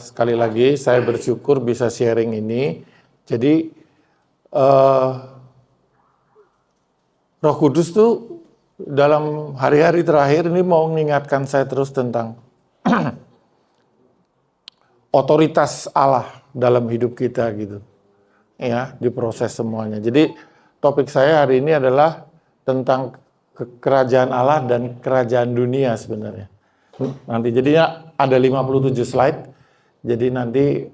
Sekali lagi saya bersyukur bisa sharing ini. Jadi Roh Kudus tuh dalam hari-hari terakhir ini mau mengingatkan saya terus tentang otoritas Allah dalam hidup kita gitu. Ya, diproses semuanya. Jadi topik saya hari ini adalah tentang kerajaan Allah dan kerajaan dunia sebenarnya. Nanti jadinya ada 57 slide. Jadi nanti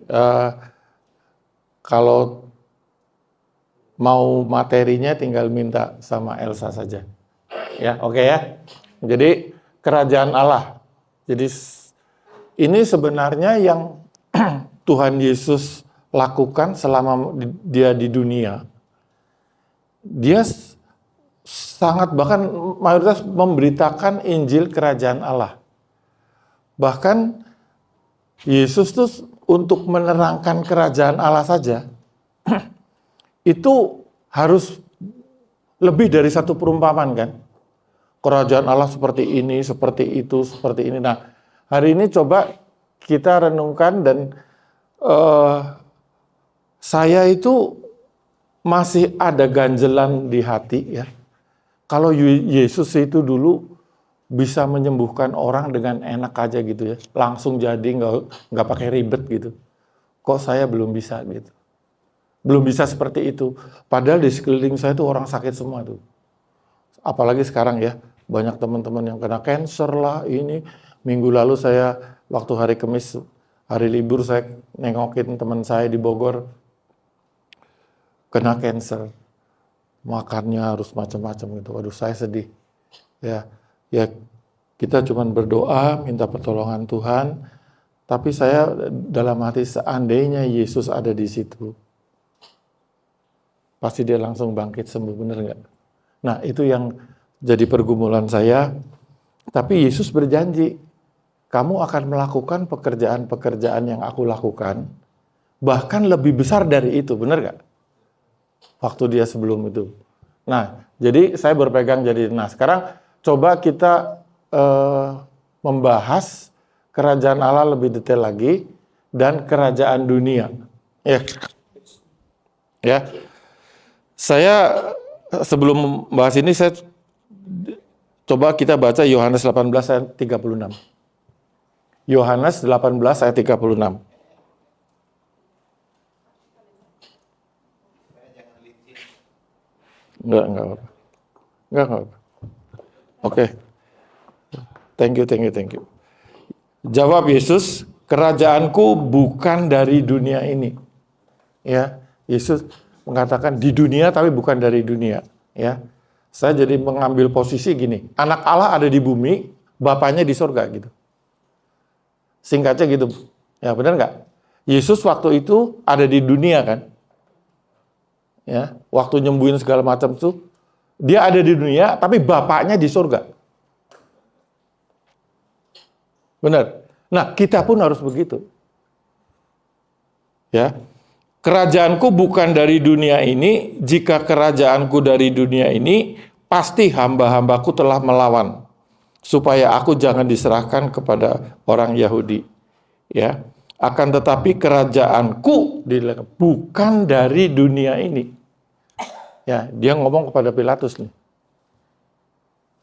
kalau mau materinya tinggal minta sama Elsa saja. Ya, oke ya. Jadi kerajaan Allah. Jadi ini sebenarnya yang Tuhan Yesus lakukan selama dia di dunia. Dia sangat bahkan mayoritas memberitakan Injil kerajaan Allah. Bahkan Yesus tuh untuk menerangkan kerajaan Allah saja itu harus lebih dari satu perumpamaan kan. Kerajaan Allah seperti ini, seperti itu, seperti ini. Nah, hari ini coba kita renungkan dan saya itu masih ada ganjelan di hati ya. Kalau Yesus itu dulu bisa menyembuhkan orang dengan enak aja gitu ya, langsung jadi nggak pakai ribet gitu. Kok saya belum bisa gitu? Belum bisa seperti itu. Padahal di sekeliling saya itu orang sakit semua tuh. Apalagi sekarang ya, banyak teman-teman yang kena cancer lah ini. Minggu lalu saya waktu hari Kamis, hari libur saya nengokin teman saya di Bogor kena cancer. Makannya harus macam-macam gitu. Waduh, saya sedih. Ya, kita cuma berdoa, minta pertolongan Tuhan. Tapi saya dalam hati seandainya Yesus ada di situ, pasti dia langsung bangkit sembuh, bener nggak? Nah, itu yang jadi pergumulan saya. Tapi Yesus berjanji, kamu akan melakukan pekerjaan-pekerjaan yang aku lakukan, bahkan lebih besar dari itu, bener nggak? Waktu dia sebelum itu. Nah, jadi saya berpegang jadi. Nah, sekarang coba kita membahas kerajaan Allah lebih detail lagi dan kerajaan dunia. Ya. Saya sebelum membahas ini saya coba kita baca Yohanes 18 ayat 36. Yohanes 18 ayat 36. Enggak apa-apa. Enggak apa-apa. Oke. Thank you. Jawab Yesus, kerajaanku bukan dari dunia ini. Ya, Yesus mengatakan di dunia tapi bukan dari dunia. Ya, saya jadi mengambil posisi gini, anak Allah ada di bumi, bapaknya di surga gitu. Singkatnya gitu. Ya, benar nggak? Yesus waktu itu ada di dunia kan? Ya, waktu nyembuhin segala macam itu, dia ada di dunia tapi bapaknya di surga. Benar. Nah, kita pun harus begitu. Ya. Kerajaanku bukan dari dunia ini, jika kerajaanku dari dunia ini, pasti hamba-hambaku telah melawan, supaya aku jangan diserahkan kepada orang Yahudi. Ya. Akan tetapi kerajaanku bukan dari dunia ini. Ya, dia ngomong kepada Pilatus nih.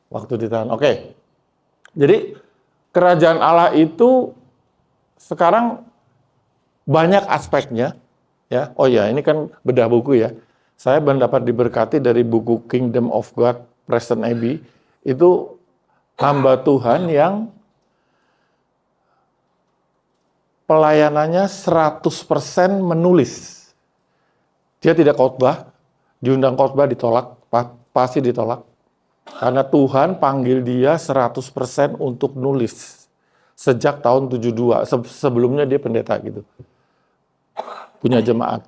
Waktu ditahan. Oke. Jadi kerajaan Allah itu sekarang banyak aspeknya, ya. Oh ya, ini kan bedah buku ya. Saya mendapat diberkati dari buku Kingdom of God, Preston Abbey. Itu hamba Tuhan yang pelayanannya 100% menulis. Dia tidak khotbah, diundang khotbah ditolak, pasti ditolak. Karena Tuhan panggil dia 100% untuk nulis. Sejak tahun 72, sebelumnya dia pendeta gitu. Punya jemaat.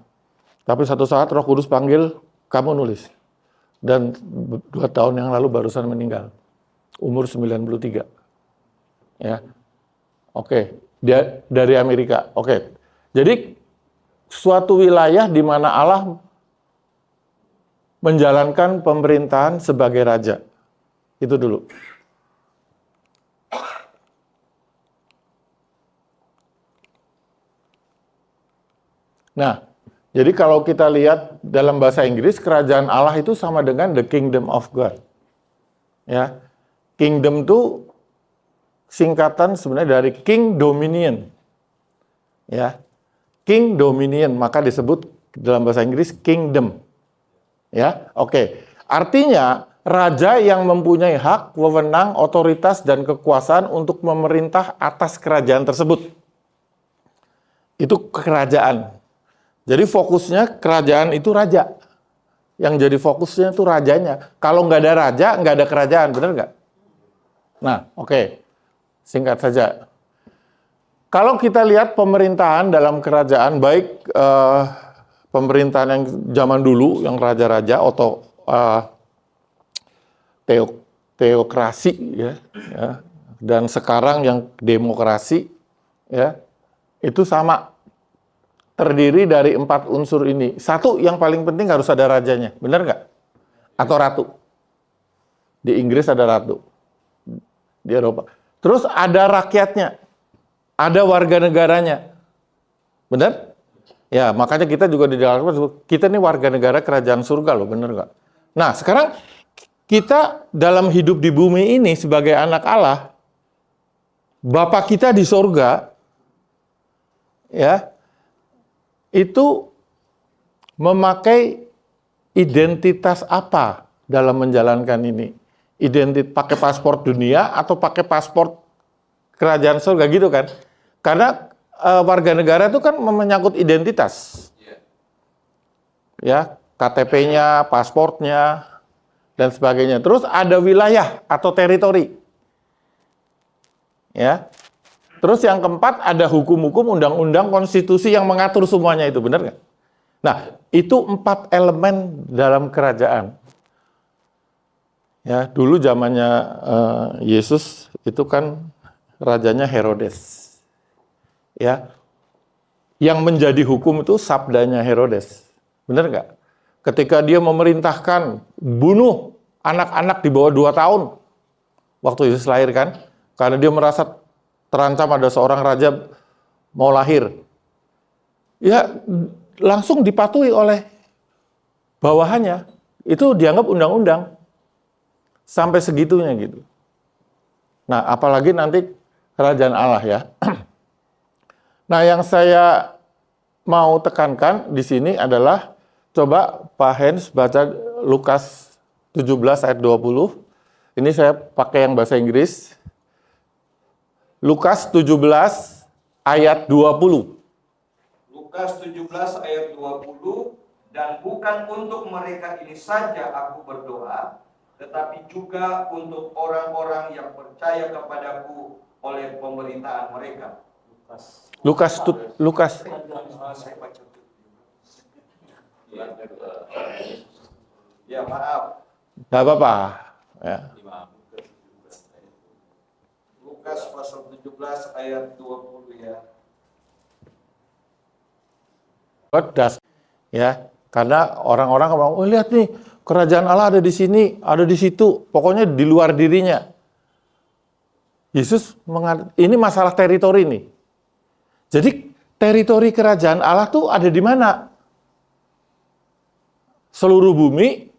Tapi satu saat Roh Kudus panggil, kamu nulis. Dan 2 tahun yang lalu barusan meninggal. Umur 93. Ya. Oke, dia dari Amerika. Oke. Jadi suatu wilayah di mana Allah menjalankan pemerintahan sebagai raja. Itu dulu. Nah, jadi kalau kita lihat dalam bahasa Inggris, kerajaan Allah itu sama dengan the kingdom of God. Ya, kingdom itu singkatan sebenarnya dari king dominion. Ya, king dominion, maka disebut dalam bahasa Inggris kingdom. Ya, oke. Artinya raja yang mempunyai hak, wewenang, otoritas dan kekuasaan untuk memerintah atas kerajaan tersebut. Itu kerajaan. Jadi fokusnya kerajaan itu raja. Yang jadi fokusnya itu rajanya. Kalau nggak ada raja, nggak ada kerajaan, benar nggak? Nah, oke. Singkat saja. Kalau kita lihat pemerintahan dalam kerajaan, baik pemerintahan yang zaman dulu, yang raja-raja, atau teokrasi, ya, dan sekarang yang demokrasi, ya, itu sama. Terdiri dari 4 unsur ini. Satu, yang paling penting harus ada rajanya. Benar nggak? Atau ratu. Di Inggris ada ratu. Di Eropa. Terus ada rakyatnya. Ada warga negaranya. Benar? Ya, makanya kita juga di dalam kita ini warga negara kerajaan surga loh. Benar nggak? Nah, sekarang kita dalam hidup di bumi ini sebagai anak Allah, Bapa kita di surga, ya, itu memakai identitas apa dalam menjalankan ini? Pakai paspor dunia atau pakai paspor kerajaan surga gitu kan? Karena warga negara itu kan menyangkut identitas. Ya, KTP-nya, paspornya, dan sebagainya. Terus ada wilayah atau teritori. Ya. Terus yang keempat ada hukum-hukum, undang-undang, konstitusi yang mengatur semuanya itu, benar nggak? Nah, itu 4 elemen dalam kerajaan. Ya, dulu zamannya Yesus itu kan rajanya Herodes. Ya, yang menjadi hukum itu sabdanya Herodes, benar nggak? Ketika dia memerintahkan bunuh anak-anak di bawah 2 tahun waktu Yesus lahir kan, karena dia merasa terancam ada seorang raja mau lahir. Ya, langsung dipatuhi oleh bawahannya. Itu dianggap undang-undang. Sampai segitunya gitu. Nah, apalagi nanti kerajaan Allah ya. Nah, yang saya mau tekankan di sini adalah, coba Pak Hens baca Lukas 17 ayat 20. Ini saya pakai yang bahasa Inggris. Lukas 17 ayat 20. Lukas 17 ayat 20, dan bukan untuk mereka ini saja aku berdoa, tetapi juga untuk orang-orang yang percaya kepadaku oleh pemerintahan mereka. Lukas. Saya baca. Ya, maaf. Tidak apa-apa. Ya. Lukas pasal 17 ayat 20 ya. Pedas. Ya, karena orang-orang ngomong, oh lihat nih, kerajaan Allah ada di sini, ada di situ, pokoknya di luar dirinya. Yesus ini masalah teritori nih. Jadi teritori kerajaan Allah tuh ada di mana? Seluruh bumi,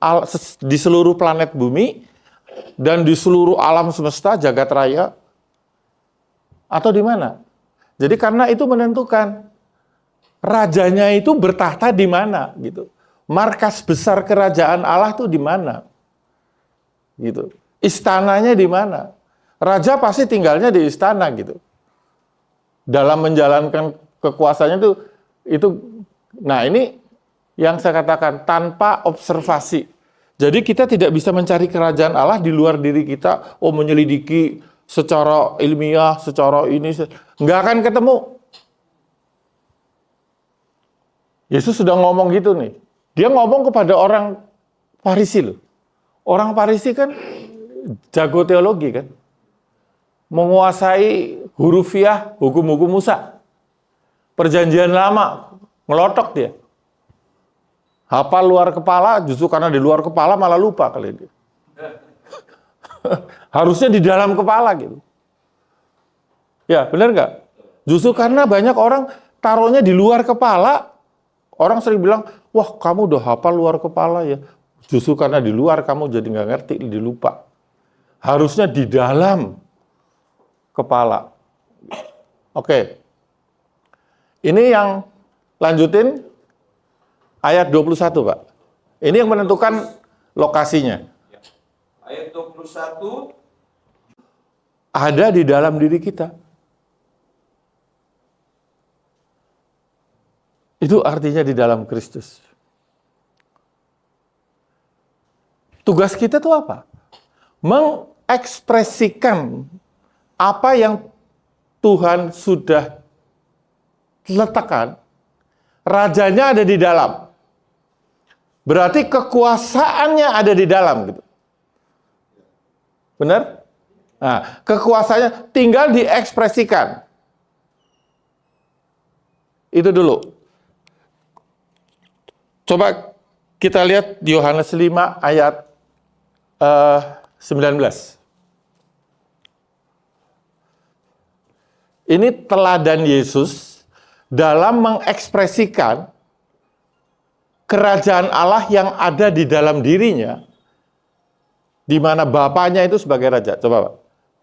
di seluruh planet bumi, dan di seluruh alam semesta, jagat raya, atau di mana? Jadi karena itu menentukan rajanya itu bertahta di mana gitu. Markas besar kerajaan Allah itu di mana? Gitu. Istananya di mana? Raja pasti tinggalnya di istana gitu. Dalam menjalankan kekuasaannya itu nah ini yang saya katakan tanpa observasi. Jadi kita tidak bisa mencari kerajaan Allah di luar diri kita, menyelidiki secara ilmiah, secara ini, nggak akan ketemu. Yesus sudah ngomong gitu nih. Dia ngomong kepada orang Farisi loh. Orang Farisi kan jago teologi kan. Menguasai hurufiah hukum-hukum Musa. Perjanjian lama, ngelotok dia. Hafal luar kepala, justru karena di luar kepala malah lupa kali dia. Harusnya di dalam kepala gitu. Ya, benar nggak? Justru karena banyak orang taruhnya di luar kepala, Orang sering bilang, wah kamu udah hafal luar kepala ya. Justru karena di luar kamu jadi nggak ngerti, dilupa. Harusnya di dalam kepala. Oke. Ini yang lanjutin ayat 21, Pak. Ini yang menentukan lokasinya. Ayat 21. Ada di dalam diri kita. Itu artinya di dalam Kristus. Tugas kita itu apa? Mengekspresikan apa yang Tuhan sudah letakkan. Rajanya ada di dalam. Berarti kekuasaannya ada di dalam. Gitu. Benar? Nah, kekuasaannya tinggal diekspresikan. Itu dulu. Coba kita lihat Yohanes 5 ayat 19. Ini teladan Yesus dalam mengekspresikan kerajaan Allah yang ada di dalam dirinya, di mana Bapaknya itu sebagai raja. Coba Pak.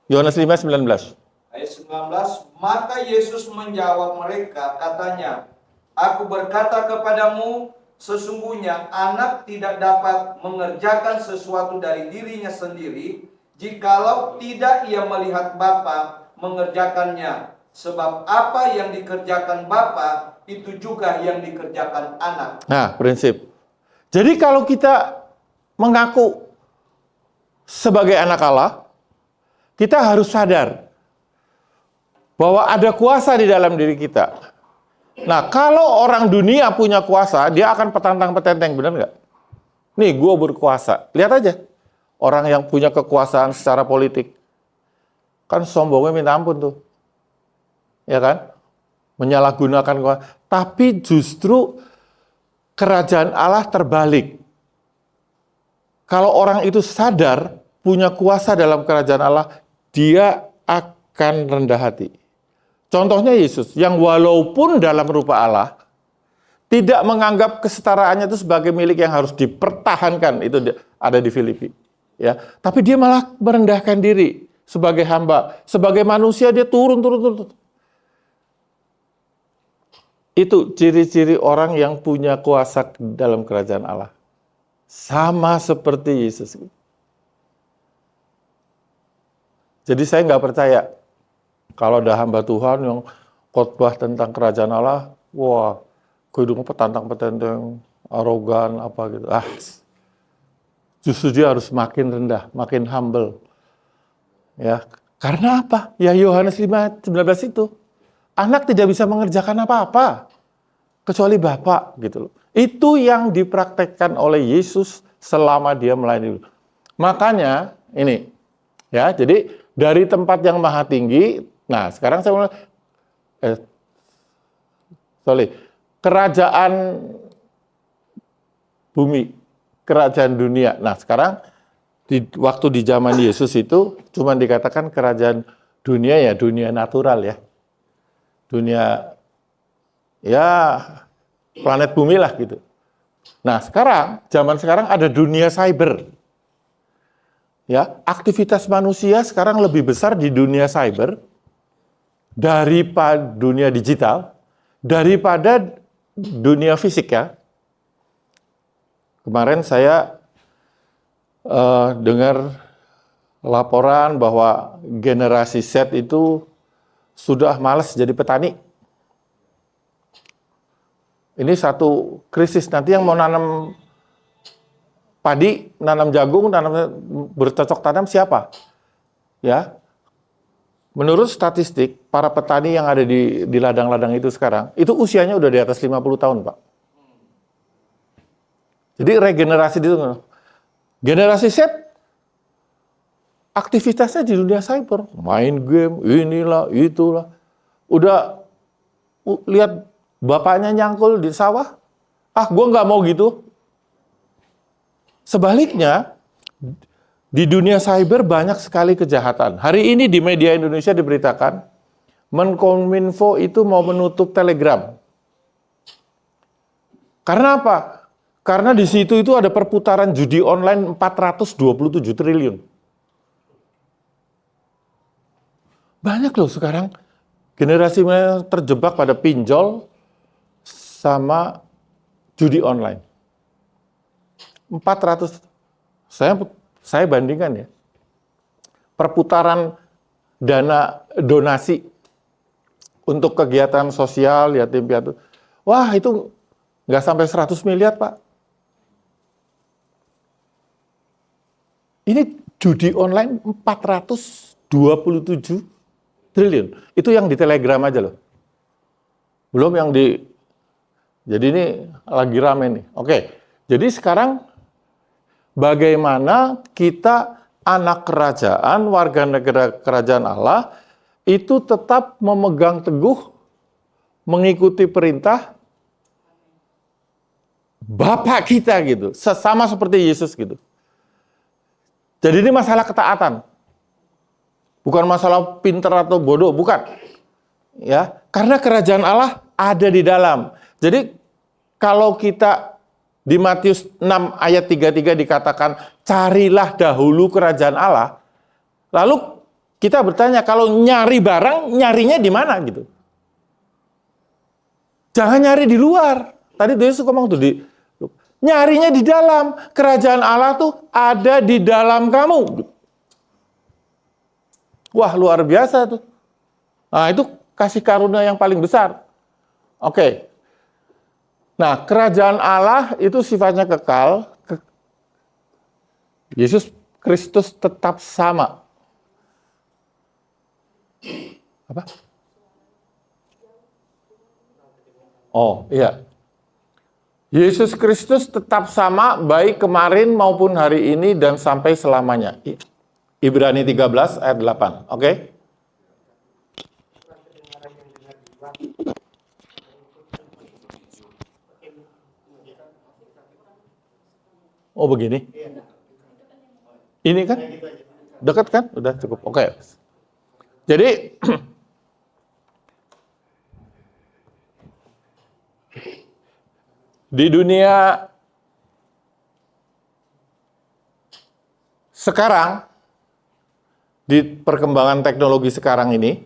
Yohanes 5:19. Ayat 19, maka Yesus menjawab mereka, katanya, aku berkata kepadamu, sesungguhnya anak tidak dapat mengerjakan sesuatu dari dirinya sendiri, jikalau tidak ia melihat Bapa mengerjakannya. Sebab apa yang dikerjakan Bapa, itu juga yang dikerjakan anak. Nah, prinsip. Jadi kalau kita mengaku sebagai anak Allah, kita harus sadar bahwa ada kuasa di dalam diri kita. Nah, kalau orang dunia punya kuasa, dia akan petantang-petenteng, benar nggak? Nih, gue berkuasa. Lihat aja, orang yang punya kekuasaan secara politik. Kan sombongnya minta ampun tuh. Ya kan? Menyalahgunakan kuasa. Tapi justru kerajaan Allah terbalik. Kalau orang itu sadar, punya kuasa dalam kerajaan Allah, dia akan rendah hati. Contohnya Yesus, yang walaupun dalam rupa Allah, tidak menganggap kesetaraannya itu sebagai milik yang harus dipertahankan. Itu ada di Filipi. Ya, tapi dia malah merendahkan diri sebagai hamba. Sebagai manusia dia turun. Itu ciri-ciri orang yang punya kuasa dalam kerajaan Allah. Sama seperti Yesus. Jadi saya nggak percaya kalau ada hamba Tuhan yang khotbah tentang kerajaan Allah, wah, hidungnya petantang-petenteng, arogan, apa gitu. Justru dia harus makin rendah, makin humble. Ya, karena apa? Ya Yohanes 5:19 itu. Anak tidak bisa mengerjakan apa-apa kecuali Bapa gitu loh. Itu yang dipraktekkan oleh Yesus selama dia melayani. Makanya ini ya, jadi dari tempat yang maha tinggi, nah sekarang saya mulai kerajaan bumi, kerajaan dunia. Nah, sekarang waktu di zaman Yesus itu cuma dikatakan kerajaan dunia ya, dunia natural ya. Dunia ya planet bumi lah gitu. Nah, zaman sekarang ada dunia cyber. Ya, aktivitas manusia sekarang lebih besar di dunia cyber daripada dunia digital, daripada dunia fisik ya. Kemarin saya dengar laporan bahwa generasi Z itu sudah malas jadi petani. Ini satu krisis. Nanti yang mau nanam padi, nanam jagung, nanam bercocok tanam siapa? Ya. Menurut statistik, para petani yang ada di ladang-ladang itu sekarang, itu usianya udah di atas 50 tahun, Pak. Jadi regenerasi itu. Generasi Z, aktivitasnya di dunia cyber. Main game, inilah, itulah. Udah lihat bapaknya nyangkul di sawah, gue nggak mau gitu. Sebaliknya, di dunia cyber banyak sekali kejahatan. Hari ini di media Indonesia diberitakan, Menkominfo itu mau menutup Telegram. Karena apa? Karena di situ itu ada perputaran judi online 427 triliun. Banyak loh sekarang generasi yang terjebak pada pinjol sama judi online. 400, saya bandingkan ya. Perputaran dana donasi untuk kegiatan sosial, yatim piatu. Wah, itu nggak sampai 100 miliar, Pak. Ini judi online 427 triliun. Itu yang di Telegram aja loh. Belum yang di... Jadi ini lagi rame nih. Oke, jadi sekarang bagaimana kita anak kerajaan, warga negara kerajaan Allah, itu tetap memegang teguh, mengikuti perintah Bapak kita gitu. Sama seperti Yesus gitu. Jadi ini masalah ketaatan. Bukan masalah pinter atau bodoh, bukan. Ya, karena kerajaan Allah ada di dalam. Jadi kalau kita di Matius 6 ayat 33 dikatakan carilah dahulu kerajaan Allah. Lalu kita bertanya kalau nyari barang, nyarinya di mana gitu. Jangan nyari di luar. Tadi Yesus ngomong tuh nyarinya di dalam. Kerajaan Allah tuh ada di dalam kamu. Wah, luar biasa tuh. Nah, itu kasih karunia yang paling besar. Oke. Nah, kerajaan Allah itu sifatnya kekal. Yesus Kristus tetap sama. Apa? Oh, iya. Yesus Kristus tetap sama baik kemarin maupun hari ini dan sampai selamanya. Ibrani 13 ayat 8. Oke? Oh, begini. Ini kan? Dekat kan? Udah cukup. Oke. Jadi di dunia sekarang, di perkembangan teknologi sekarang ini,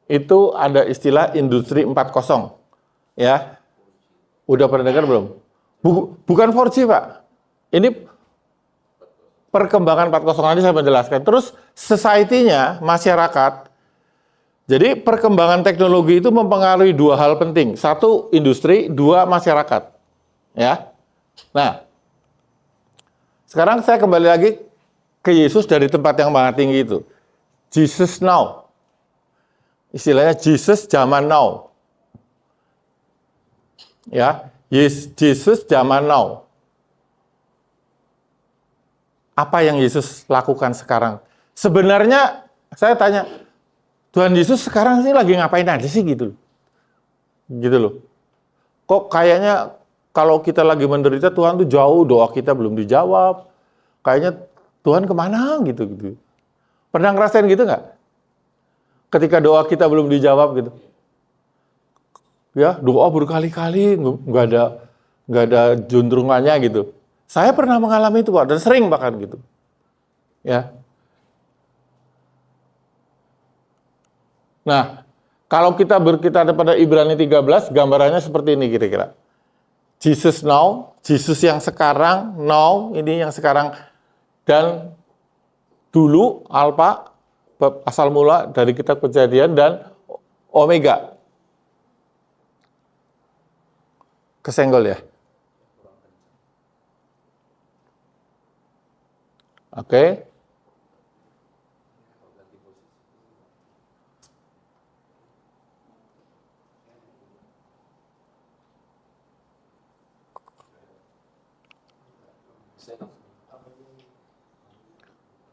itu ada istilah industri 4.0. Ya. Udah pernah dengar belum? Bukan 4G, Pak. Ini perkembangan 4.0 nanti saya menjelaskan. Terus society-nya, masyarakat. Jadi perkembangan teknologi itu mempengaruhi dua hal penting. Satu, industri. Dua, masyarakat. Ya. Nah, sekarang saya kembali lagi ke Yesus dari tempat yang maha tinggi itu. Jesus now. Istilahnya Jesus zaman now. Ya, Jesus zaman now. Apa yang Yesus lakukan sekarang? Sebenarnya saya tanya, Tuhan Yesus sekarang sih lagi ngapain aja sih gitu? Gitu loh. Kok kayaknya kalau kita lagi menderita Tuhan tuh jauh, doa kita belum dijawab. Kayaknya Tuhan kemana gitu. Pernah ngerasain gitu nggak? Ketika doa kita belum dijawab gitu. Ya, doa berkali-kali nggak ada juntrungannya gitu. Saya pernah mengalami itu, Pak, dan sering bahkan gitu. Ya. Nah, kalau kita berkita pada Ibrani 13, gambarannya seperti ini kira-kira. Jesus now, Jesus yang sekarang, now, ini yang sekarang, dan dulu, alpha, asal mula dari kitab Kejadian, dan omega. Kesenggol ya? Oke.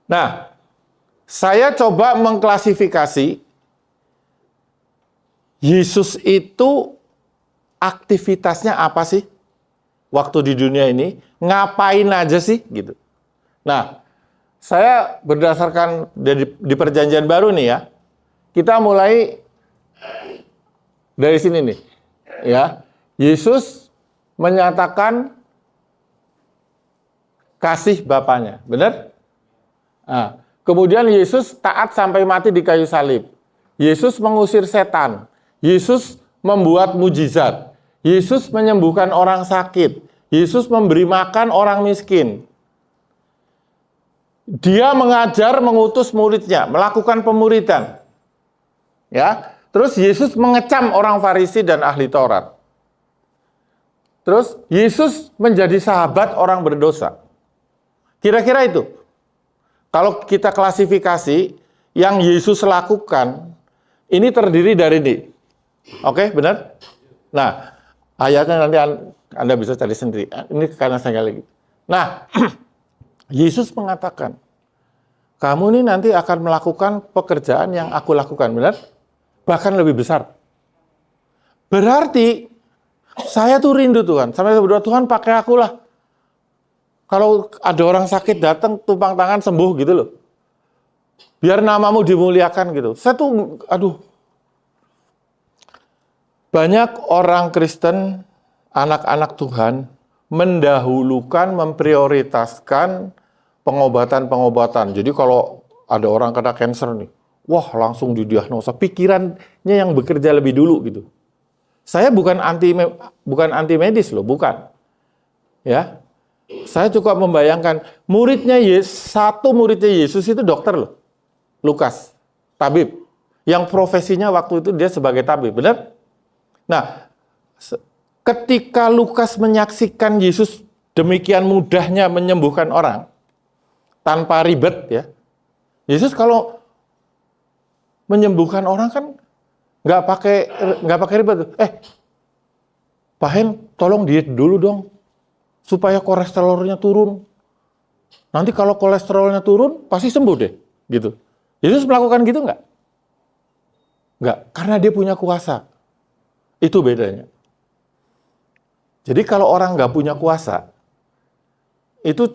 Nah, saya coba mengklasifikasi Yesus itu aktivitasnya apa sih waktu di dunia ini, ngapain aja sih gitu. Nah, saya berdasarkan di perjanjian baru nih ya, kita mulai dari sini nih ya. Yesus menyatakan kasih Bapaknya. Benar? Nah, kemudian Yesus taat sampai mati di kayu salib. Yesus mengusir setan. Yesus membuat mujizat. Yesus menyembuhkan orang sakit. Yesus memberi makan orang miskin. Dia mengajar, mengutus muridnya, melakukan pemuridan. Ya, terus Yesus mengecam orang Farisi dan ahli Taurat. Terus Yesus menjadi sahabat orang berdosa. Kira-kira itu. Kalau kita klasifikasi yang Yesus lakukan, ini terdiri dari ini. Oke, benar? Nah, ayatnya nanti Anda bisa cari sendiri. Ini karena saya lagi. Nah, Yesus mengatakan, kamu ini nanti akan melakukan pekerjaan yang aku lakukan, benar? Bahkan lebih besar. Berarti, saya tuh rindu Tuhan. Sampai berdoa, Tuhan pakai aku lah. Kalau ada orang sakit datang, tumpang tangan sembuh gitu loh. Biar namamu dimuliakan gitu. Saya tuh, banyak orang Kristen, anak-anak Tuhan, mendahulukan, memprioritaskan pengobatan-pengobatan. Jadi kalau ada orang kena kanker nih, wah langsung didiagnosa. Pikirannya yang bekerja lebih dulu gitu. Saya bukan anti medis loh, bukan. Ya. Saya cukup membayangkan satu muridnya Yesus itu dokter loh. Lukas, tabib. Yang profesinya waktu itu dia sebagai tabib, benar? Nah, ketika Lukas menyaksikan Yesus demikian mudahnya menyembuhkan orang tanpa ribet ya. Yesus kalau menyembuhkan orang kan nggak pakai ribet. Pak Hen, tolong diet dulu dong supaya kolesterolnya turun. Nanti kalau kolesterolnya turun pasti sembuh deh, gitu. Yesus melakukan gitu nggak? Nggak, karena dia punya kuasa. Itu bedanya. Jadi kalau orang nggak punya kuasa, itu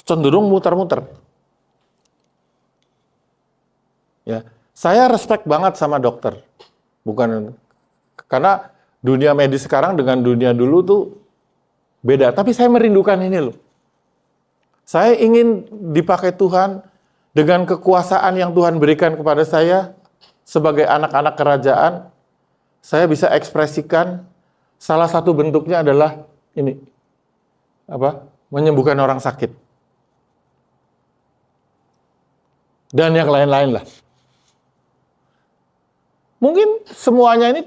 cenderung muter-muter. Ya, saya respect banget sama dokter. Bukan karena dunia medis sekarang dengan dunia dulu tuh beda. Tapi saya merindukan ini loh. Saya ingin dipakai Tuhan dengan kekuasaan yang Tuhan berikan kepada saya sebagai anak-anak kerajaan. Saya bisa ekspresikan. Salah satu bentuknya adalah ini. Menyembuhkan orang sakit. Dan yang lain-lain lah. Mungkin semuanya ini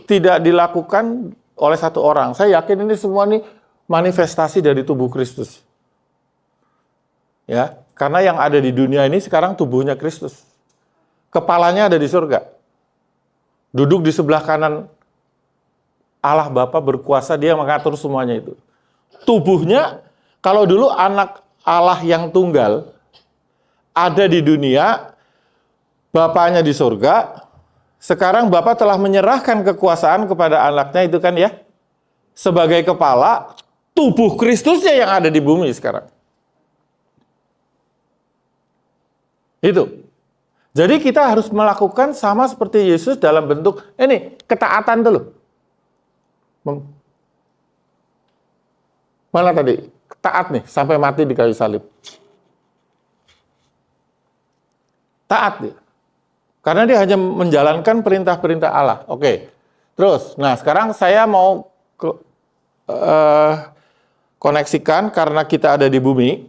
tidak dilakukan oleh satu orang. Saya yakin ini semua ini manifestasi dari tubuh Kristus. Ya, karena yang ada di dunia ini sekarang tubuhnya Kristus. Kepalanya ada di surga. Duduk di sebelah kanan Allah Bapa berkuasa, dia mengatur semuanya itu. Tubuhnya, kalau dulu anak Allah yang tunggal ada di dunia, Bapaknya di surga, sekarang Bapa telah menyerahkan kekuasaan kepada anaknya itu kan ya, sebagai kepala, tubuh Kristusnya yang ada di bumi sekarang. Itu. Jadi kita harus melakukan sama seperti Yesus dalam bentuk, ini, ketaatan tuh loh. Mana tadi? Taat nih, sampai mati di kayu salib. Taat dia. Karena dia hanya menjalankan perintah-perintah Allah. Oke. Terus, nah sekarang saya mau koneksikan karena kita ada di bumi,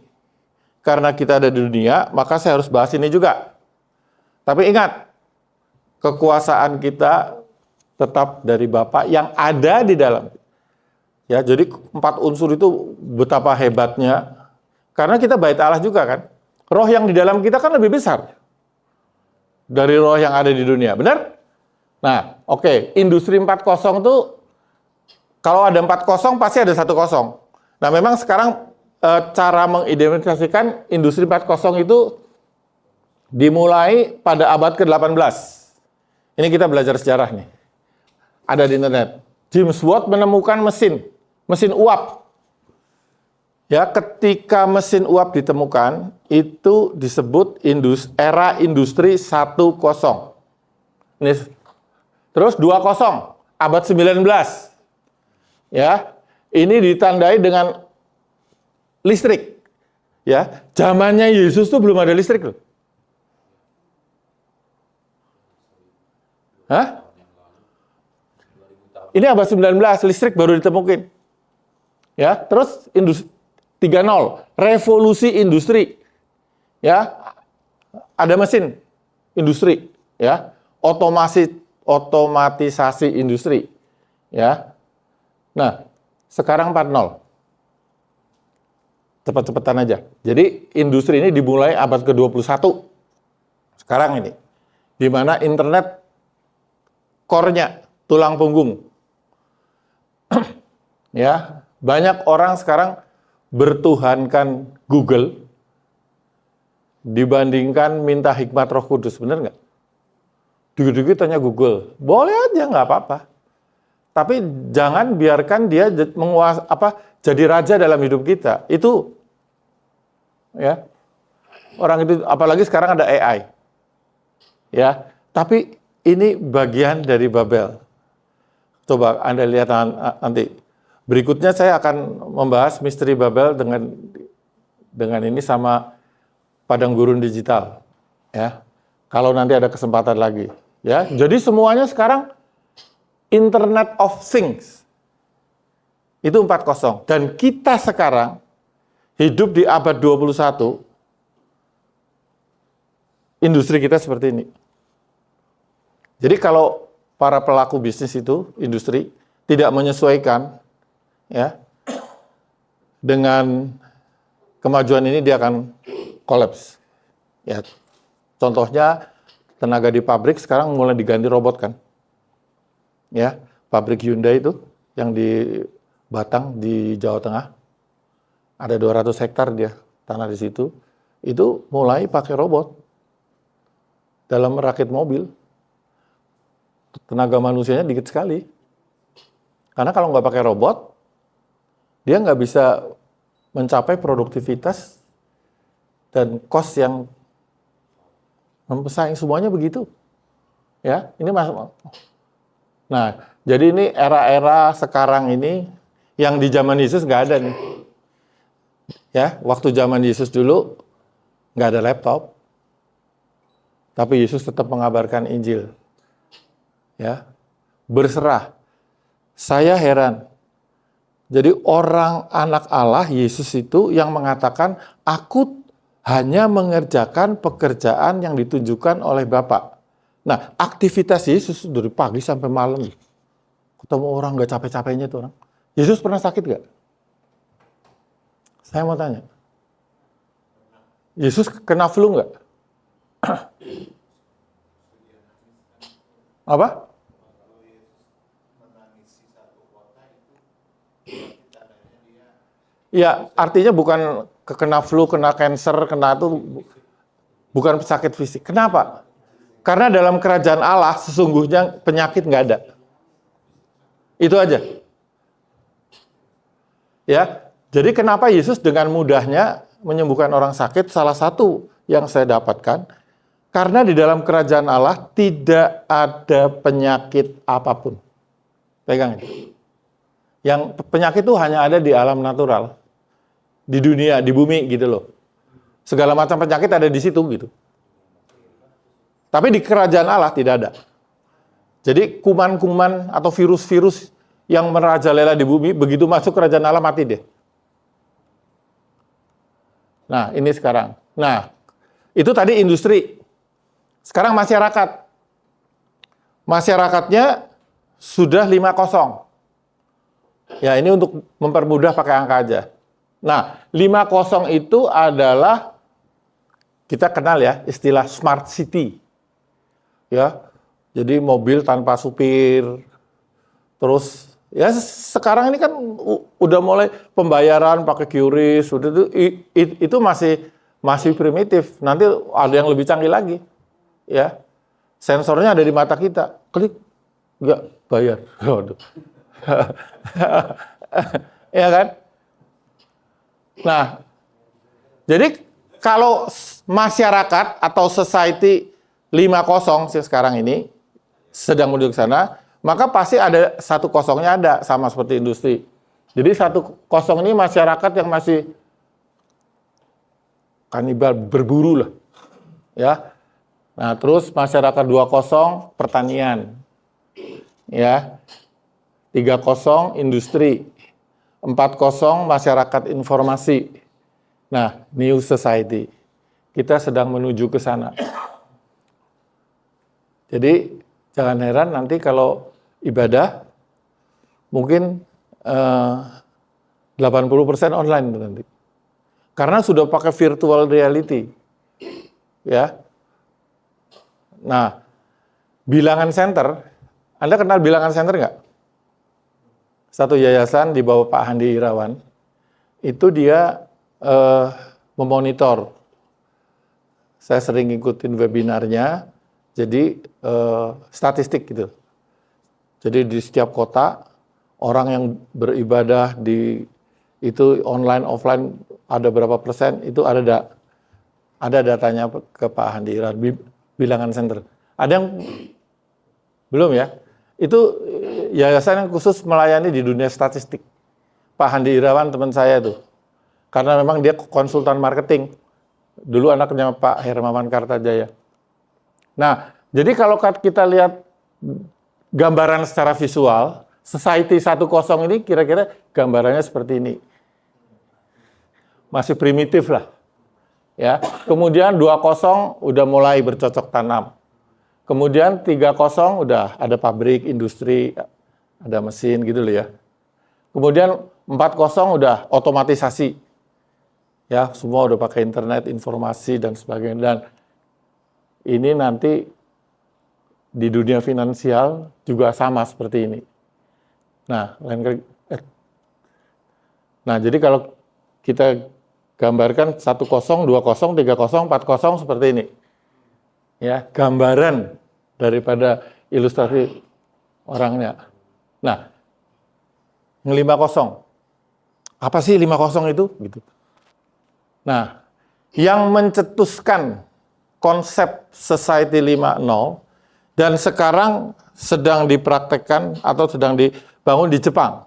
karena kita ada di dunia, maka saya harus bahas ini juga. Tapi ingat, kekuasaan kita tetap dari Bapa yang ada di dalam. Ya, jadi 4 unsur itu betapa hebatnya. Karena kita bait Allah juga kan. Roh yang di dalam kita kan lebih besar dari roh yang ada di dunia, benar? Nah, oke. Industri 4.0 itu, kalau ada 4.0 pasti ada 1.0. Nah, memang sekarang cara mengidentifikasikan industri 4.0 itu dimulai pada abad ke-18. Ini kita belajar sejarah nih. Ada di internet. James Watt menemukan mesin uap. Ya, ketika mesin uap ditemukan, itu disebut era industri 1.0. Ini terus 2.0, abad 19. Ya. Ini ditandai dengan listrik. Ya, zamannya Yesus tuh belum ada listrik loh. Hah? Ini abad 19, listrik baru ditemukan. Ya, terus industri 3.0, revolusi industri. Ya, ada mesin industri, ya. Otomatisasi industri. Ya. Nah, sekarang 4.0. Cepat-cepatan aja. Jadi industri ini dimulai abad ke-21. Sekarang ini. Di mana internet core-nya, tulang punggung. Ya, banyak orang sekarang bertuhankan Google dibandingkan minta hikmat Roh Kudus, benar nggak? Dikit-dikit tanya Google, boleh aja nggak apa-apa. Tapi jangan biarkan dia jadi raja dalam hidup kita. Itu ya. Orang itu apalagi sekarang ada AI. Ya, tapi ini bagian dari Babel. Coba Anda lihat nanti. Berikutnya saya akan membahas misteri Babel dengan ini sama padang gurun digital. Ya. Kalau nanti ada kesempatan lagi, ya. Jadi semuanya sekarang Internet of Things. Itu 4.0. Dan kita sekarang hidup di abad 21, industri kita seperti ini. Jadi kalau para pelaku bisnis itu, industri, tidak menyesuaikan ya dengan kemajuan ini, dia akan kolaps. Ya. Contohnya tenaga di pabrik sekarang mulai diganti robot kan. Ya, pabrik Hyundai itu yang di Batang di Jawa Tengah. Ada 200 hektar dia tanah di situ. Itu mulai pakai robot dalam merakit mobil. Tenaga manusianya dikit sekali. Karena kalau nggak pakai robot, dia nggak bisa mencapai produktivitas dan cost yang mempesaing, semuanya begitu. Ya, ini masuk. Nah, jadi ini era-era sekarang ini yang di zaman Yesus nggak ada nih. Ya, waktu zaman Yesus dulu nggak ada laptop, tapi Yesus tetap mengabarkan Injil. Ya, berserah. Saya heran. Jadi orang anak Allah, Yesus itu yang mengatakan, aku hanya mengerjakan pekerjaan yang ditunjukkan oleh Bapa. Nah, aktivitas Yesus dari pagi sampai malam. Ketemu orang nggak capek-capeknya tuh orang. Yesus pernah sakit nggak? Saya mau tanya. Yesus kena flu nggak? Apa? Ya, artinya bukan kena flu, kena cancer, kena itu bukan sakit fisik. Kenapa? Karena dalam kerajaan Allah sesungguhnya penyakit nggak ada. Itu aja. Ya, jadi kenapa Yesus dengan mudahnya menyembuhkan orang sakit? Salah satu yang saya dapatkan, karena di dalam kerajaan Allah tidak ada penyakit apapun. Pegang ini. Yang penyakit itu hanya ada di alam natural, di dunia, di bumi gitu loh. Segala macam penyakit ada di situ gitu. Tapi di kerajaan Allah tidak ada. Jadi kuman-kuman atau virus-virus yang merajalela di bumi, begitu masuk kerajaan Allah mati deh. Nah, ini sekarang. Nah, itu tadi industri. Sekarang masyarakat. Masyarakatnya sudah 5.0. Ya, ini untuk mempermudah pakai angka aja. Nah, 5.0 itu adalah, kita kenal ya, istilah smart city. Ya, jadi mobil tanpa supir. Terus, ya sekarang ini kan udah mulai pembayaran pakai QRIS, itu masih primitif. Nanti ada yang lebih canggih lagi. Ya, sensornya ada di mata kita. Klik, nggak bayar. Waduh. Ya kan? Nah, jadi kalau masyarakat atau society 5.0 sekarang ini sedang menuju ke sana, maka pasti ada 1.0-nya ada, sama seperti industri. Jadi 1.0 ini masyarakat yang masih kanibal berburu lah, ya. Nah, terus masyarakat 2.0 pertanian, ya. 3.0 industri, 4.0 masyarakat informasi. Nah, new society. Kita sedang menuju ke sana. Jadi jangan heran nanti kalau ibadah mungkin 80% online nanti. Karena sudah pakai virtual reality. Ya. Nah, bilangan center, Anda kenal bilangan center nggak? Satu yayasan di bawah Pak Handi Irawan, itu dia memonitor. Saya sering ngikutin webinarnya, jadi statistik gitu. Jadi di setiap kota, orang yang beribadah di itu online, offline, ada berapa persen, itu ada datanya ke Pak Handi Irawan, bilangan center. Ada yang belum ya? Itu yayasan yang khusus melayani di dunia statistik. Pak Handi Irawan teman saya tuh. Karena memang dia konsultan marketing. Dulu anaknya Pak Hermawan Kartajaya. Nah, jadi kalau kita lihat gambaran secara visual, Society 1.0 ini kira-kira gambarannya seperti ini. Masih primitif lah. Ya. Kemudian 2.0 udah mulai bercocok tanam. Kemudian 3.0 udah ada pabrik, industri, ada mesin gitu loh ya. Kemudian 4.0 udah otomatisasi. Ya, semua udah pakai internet, informasi dan sebagainya. Dan ini nanti di dunia finansial juga sama seperti ini. Nah, jadi kalau kita gambarkan 1.0, 2.0, 3.0, 4.0 seperti ini. Ya, gambaran daripada ilustrasi orangnya. Nah, 5.0. Apa sih 5.0 itu? Gitu. Nah, yang mencetuskan konsep Society 5.0 dan sekarang sedang dipraktekkan atau sedang dibangun di Jepang.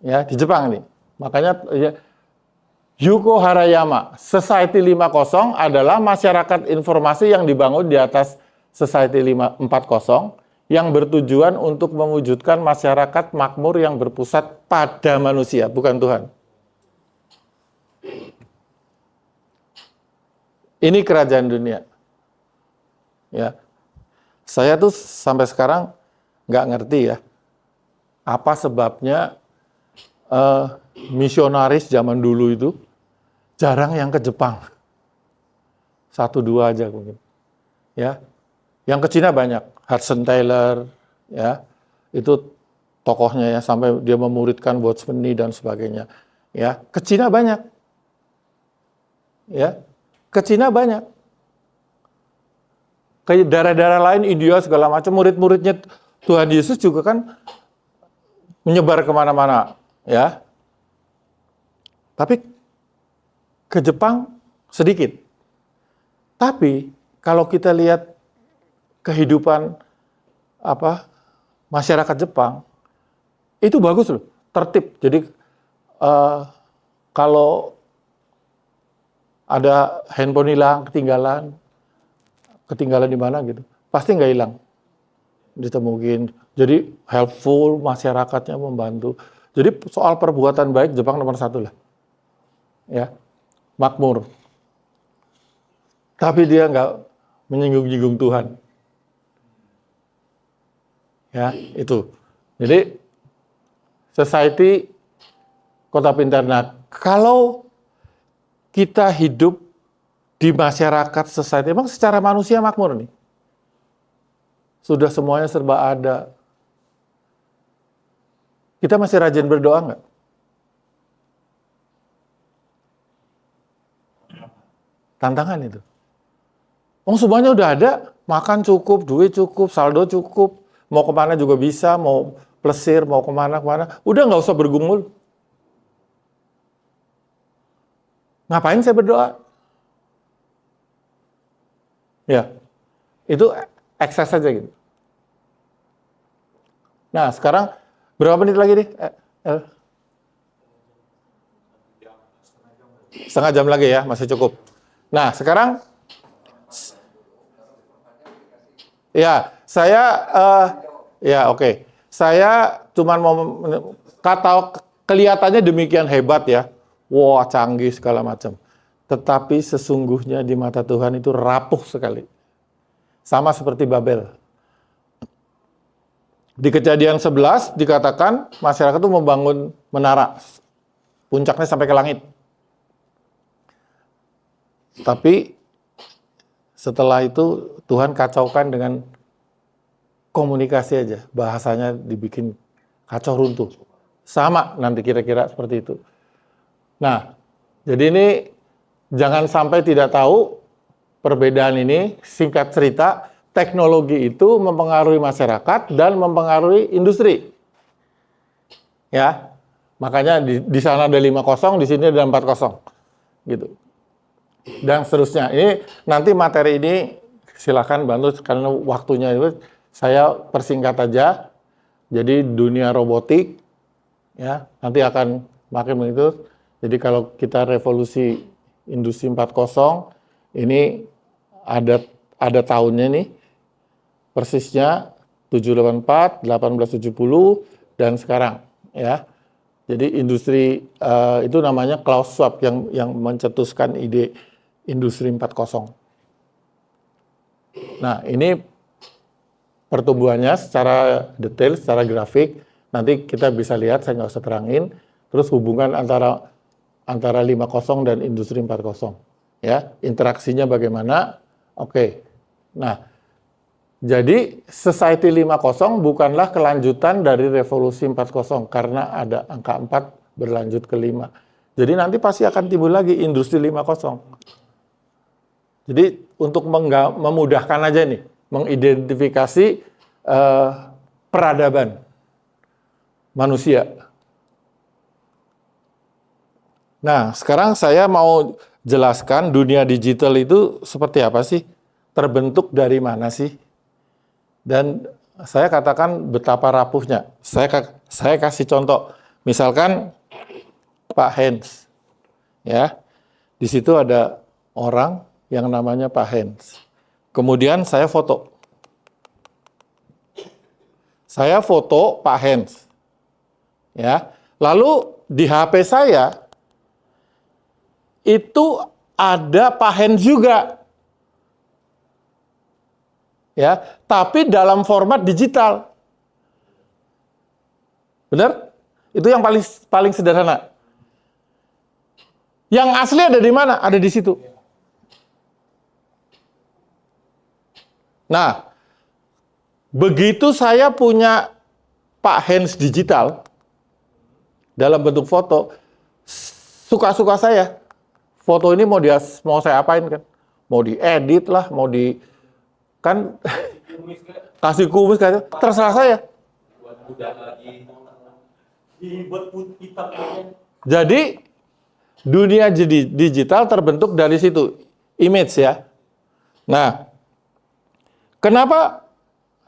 Ya, di Jepang ini. Makanya ya, Yuko Harayama, Society 5.0 adalah masyarakat informasi yang dibangun di atas Society 4.0 yang bertujuan untuk mewujudkan masyarakat makmur yang berpusat pada manusia, bukan Tuhan. Ini kerajaan dunia. Ya. Saya tuh sampai sekarang nggak ngerti ya, apa sebabnya misionaris zaman dulu itu jarang yang ke Jepang. 1-2 aja mungkin. Ya. Yang ke Cina banyak, Hudson Taylor, ya. Itu tokohnya ya, sampai dia memuridkan Watchmeni dan sebagainya. Ya, ke Cina banyak. Ya. Ke Cina banyak. Ke daerah-daerah lain, India segala macam, murid-muridnya Tuhan Yesus juga kan menyebar kemana-mana, ya. Tapi ke Jepang sedikit. Tapi kalau kita lihat kehidupan masyarakat Jepang, itu bagus loh, tertib. Jadi kalau ada handphone hilang, ketinggalan di mana gitu, pasti nggak hilang, ditemuin. Jadi helpful, masyarakatnya membantu. Jadi soal perbuatan baik Jepang nomor 1 lah, ya, makmur. Tapi dia nggak menyinggung-nyinggung Tuhan, ya itu. Jadi society kota pintar. Nah, kalau kita hidup di masyarakat society, emang secara manusia makmur nih. Sudah semuanya serba ada. Kita masih rajin berdoa nggak? Tantangan itu. Semuanya udah ada, makan cukup, duit cukup, saldo cukup, mau kemana juga bisa, mau plesir, mau kemana, udah nggak usah bergumul. Ngapain saya berdoa? Ya, itu ekses saja gitu. Nah, sekarang berapa menit lagi nih? Setengah jam lagi ya, masih cukup. Nah, sekarang ya, oke. Saya cuma mau kata kelihatannya demikian hebat ya. Wah, canggih segala macam. Tetapi sesungguhnya di mata Tuhan itu rapuh sekali. Sama seperti Babel. Di Kejadian 11 dikatakan masyarakat itu membangun menara. Puncaknya sampai ke langit. Tapi setelah itu Tuhan kacaukan dengan komunikasi aja. Bahasanya dibikin kacau runtuh. Sama nanti kira-kira seperti itu. Nah, jadi ini jangan sampai tidak tahu perbedaan ini. Singkat cerita, teknologi itu mempengaruhi masyarakat dan mempengaruhi industri. Ya, makanya di sana ada 5-0, di sini ada 4-0. Gitu. Dan seterusnya. Ini nanti materi ini silakan bantu karena waktunya itu saya persingkat aja. Jadi dunia robotik ya, nanti akan makin begitu. Jadi kalau kita revolusi industri 4.0 ini ada tahunnya nih. Persisnya 784, 1870 dan sekarang ya. Jadi industri itu namanya Klaus Schwab yang mencetuskan ide industri 4.0. Nah, ini pertumbuhannya secara detail, secara grafik. Nanti kita bisa lihat, saya nggak usah terangin. Terus hubungan antara 5.0 dan industri 4.0. Ya, interaksinya bagaimana? Oke. Nah, jadi Society 5.0 bukanlah kelanjutan dari revolusi 4.0 karena ada angka 4 berlanjut ke 5. Jadi nanti pasti akan timbul lagi industri 5.0. Jadi untuk memudahkan aja nih, mengidentifikasi peradaban manusia. Nah, sekarang saya mau jelaskan dunia digital itu seperti apa sih? Terbentuk dari mana sih? Dan saya katakan betapa rapuhnya. Saya kasih contoh. Misalkan Pak Hens. Ya. Di situ ada orang yang namanya Pak Hens. Kemudian saya foto. Saya foto Pak Hens. Ya. Lalu di HP saya itu ada Pak Hens juga. Ya, tapi dalam format digital. Benar? Itu yang paling sederhana. Yang asli ada di mana? Ada di situ. Nah, begitu saya punya Pak Hens digital dalam bentuk foto, suka-suka saya. Foto ini mau saya apain kan? Mau diedit lah, mau kan kasih kumis kayak terserah saya. Jadi dunia digital terbentuk dari situ, image ya. Nah, kenapa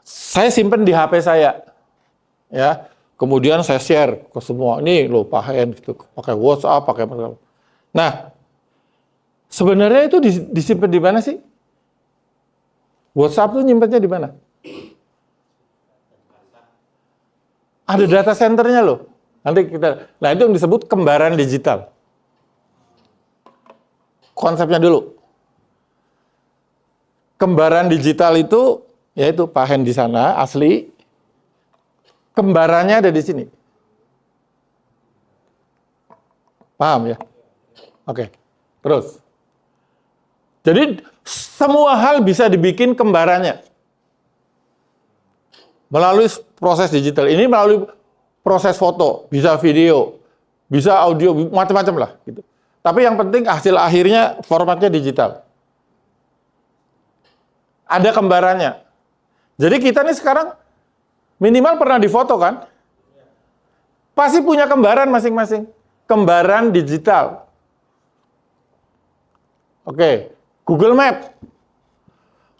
saya simpen di HP saya? Ya, kemudian saya share ke semua. Ini loh Pak Hen gitu, pakai WhatsApp, pakai apa. Nah, sebenarnya itu disimpan di mana sih? WhatsApp itu nyimpennya di mana? Ada data centernya loh. Nah itu yang disebut kembaran digital. Konsepnya dulu. Kembaran digital itu, yaitu Pak Hen di sana, asli. Kembarannya ada di sini. Paham ya? Oke, terus. Jadi semua hal bisa dibikin kembarannya. Melalui proses digital. Ini melalui proses foto, bisa video, bisa audio, macam-macam lah. Gitu. Tapi yang penting hasil akhirnya formatnya digital. Ada kembarannya. Jadi kita nih sekarang minimal pernah difoto kan? Pasti punya kembaran masing-masing. Kembaran digital. Oke. Google Map.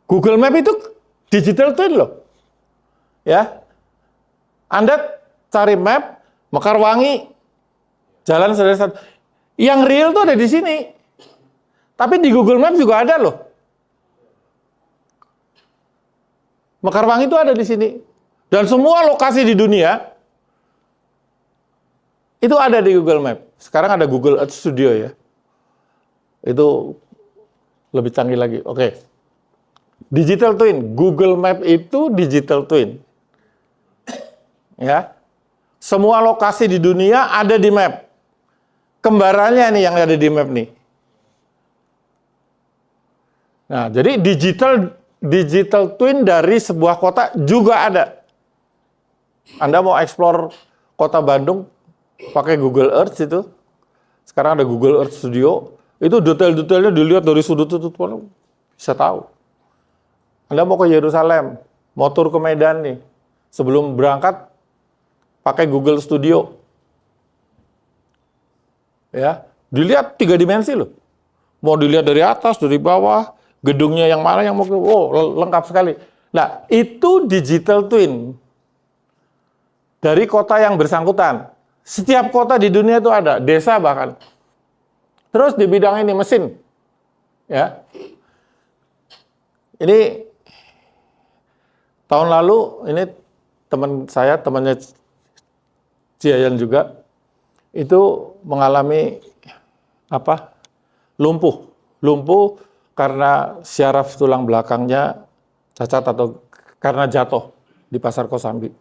Google Map itu digital twin loh. Ya. Anda cari map, Mekarwangi, jalan satu. Yang real tuh ada di sini. Tapi di Google Maps juga ada loh. Mekarwangi itu ada di sini. Dan semua lokasi di dunia itu ada di Google Maps. Sekarang ada Google Earth Studio ya. Itu lebih canggih lagi. Oke. Digital Twin. Google Map itu digital twin. Ya. Semua lokasi di dunia ada di map. Kembarannya nih yang ada di map nih. Nah, jadi digital twin dari sebuah kota juga ada. Anda mau explore kota Bandung pakai Google Earth itu. Sekarang ada Google Earth Studio. Itu detail-detailnya dilihat dari sudut itu bisa tahu. Anda mau ke Yerusalem, mau tur ke Medan nih. Sebelum berangkat pakai Google Studio. Ya, dilihat 3 dimensi loh. Mau dilihat dari atas, dari bawah, gedungnya yang mana yang mau lengkap sekali. Nah, itu digital twin dari kota yang bersangkutan. Setiap kota di dunia itu ada, desa bahkan. Terus di bidang ini mesin. Ya. Ini tahun lalu ini teman saya, temannya Ciayan juga itu mengalami lumpuh karena syaraf tulang belakangnya cacat atau karena jatuh di Pasar Kosambi.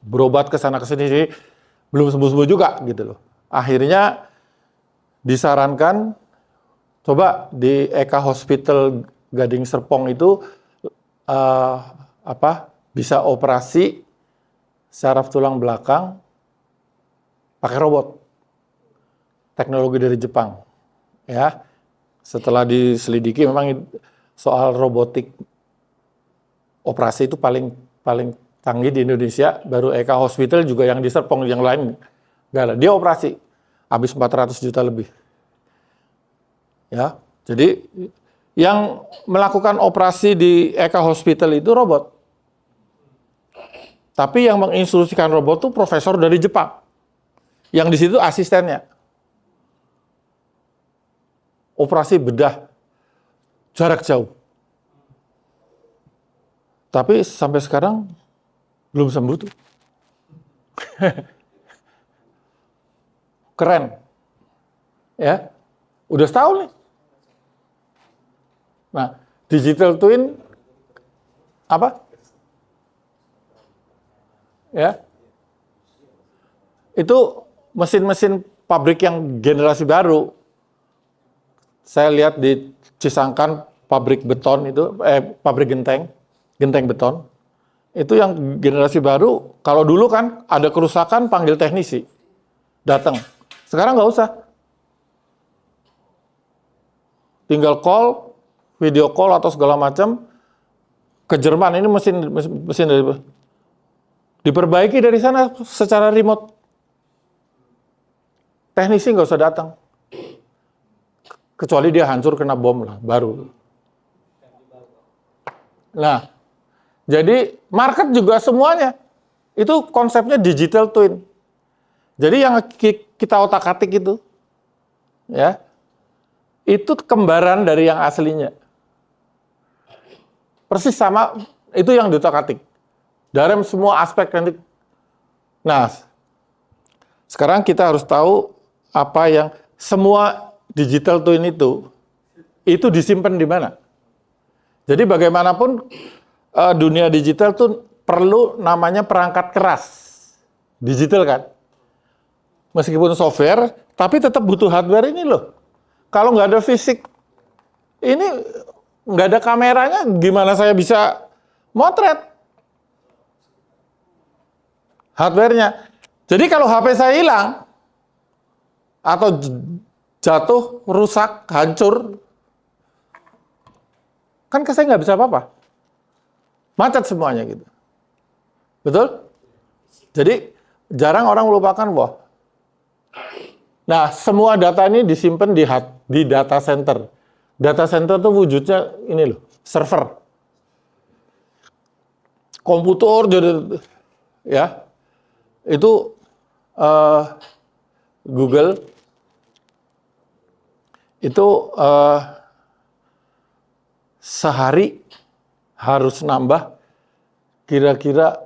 Berobat ke sana ke sini jadi belum sembuh-sembuh juga gitu loh. Akhirnya disarankan coba di Eka Hospital Gading Serpong itu bisa operasi syaraf tulang belakang pakai robot. Teknologi dari Jepang. Ya. Setelah diselidiki memang soal robotik operasi itu paling canggih di Indonesia, baru Eka Hospital juga yang di Serpong, yang lain enggak ada. Dia operasi habis 400 juta lebih. Ya. Jadi yang melakukan operasi di Eka Hospital itu robot. Tapi yang menginstruksikan robot itu profesor dari Jepang. Yang di situ asistennya. Operasi bedah jarak jauh. Tapi sampai sekarang belum sembuh tuh. Keren. Ya. Udah setahun nih. Nah, digital twin apa? Ya. Itu mesin-mesin pabrik yang generasi baru. Saya lihat di Cisangkan pabrik beton itu, pabrik genteng beton. Itu yang generasi baru, kalau dulu kan ada kerusakan panggil teknisi. Datang. Sekarang nggak usah. Tinggal call, video call atau segala macam ke Jerman. Ini mesin dari diperbaiki dari sana secara remote. Teknisi nggak usah datang. Kecuali dia hancur kena bom lah, baru. Nah, jadi market juga semuanya. Itu konsepnya digital twin. Jadi yang kita otak-atik itu, ya, itu kembaran dari yang aslinya. Persis sama, itu yang diotak-atik. Dalam semua aspek nanti. Nah, sekarang kita harus tahu apa yang semua digital twin itu disimpan di mana. Jadi bagaimanapun dunia digital tuh perlu namanya perangkat keras. Digital kan. Meskipun software, tapi tetap butuh hardware ini loh. Kalau nggak ada fisik, ini nggak ada kameranya, gimana saya bisa motret? Hardware-nya. Jadi kalau HP saya hilang, atau jatuh, rusak, hancur, kan saya nggak bisa apa-apa. Macet semuanya gitu. Betul? Jadi jarang orang melupakan bahwa nah, semua data ini disimpan di data center. Data center itu wujudnya ini loh, server. Komputer jadi ya. Itu Google itu sehari harus nambah kira-kira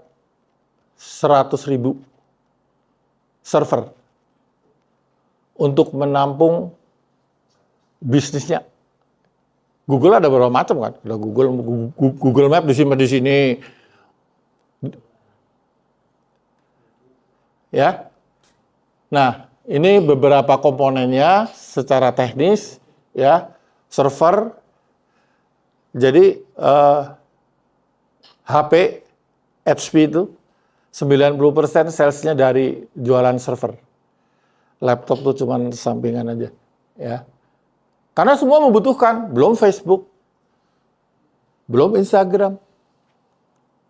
100.000 server untuk menampung bisnisnya. Google ada berapa macam kan? Ada Google Map disimpan di sini, ya. Nah, ini beberapa komponennya secara teknis, ya, server. Jadi HP HP itu 90% salesnya dari jualan server. Laptop tuh cuman sampingan aja, ya. Karena semua membutuhkan, belum Facebook, belum Instagram.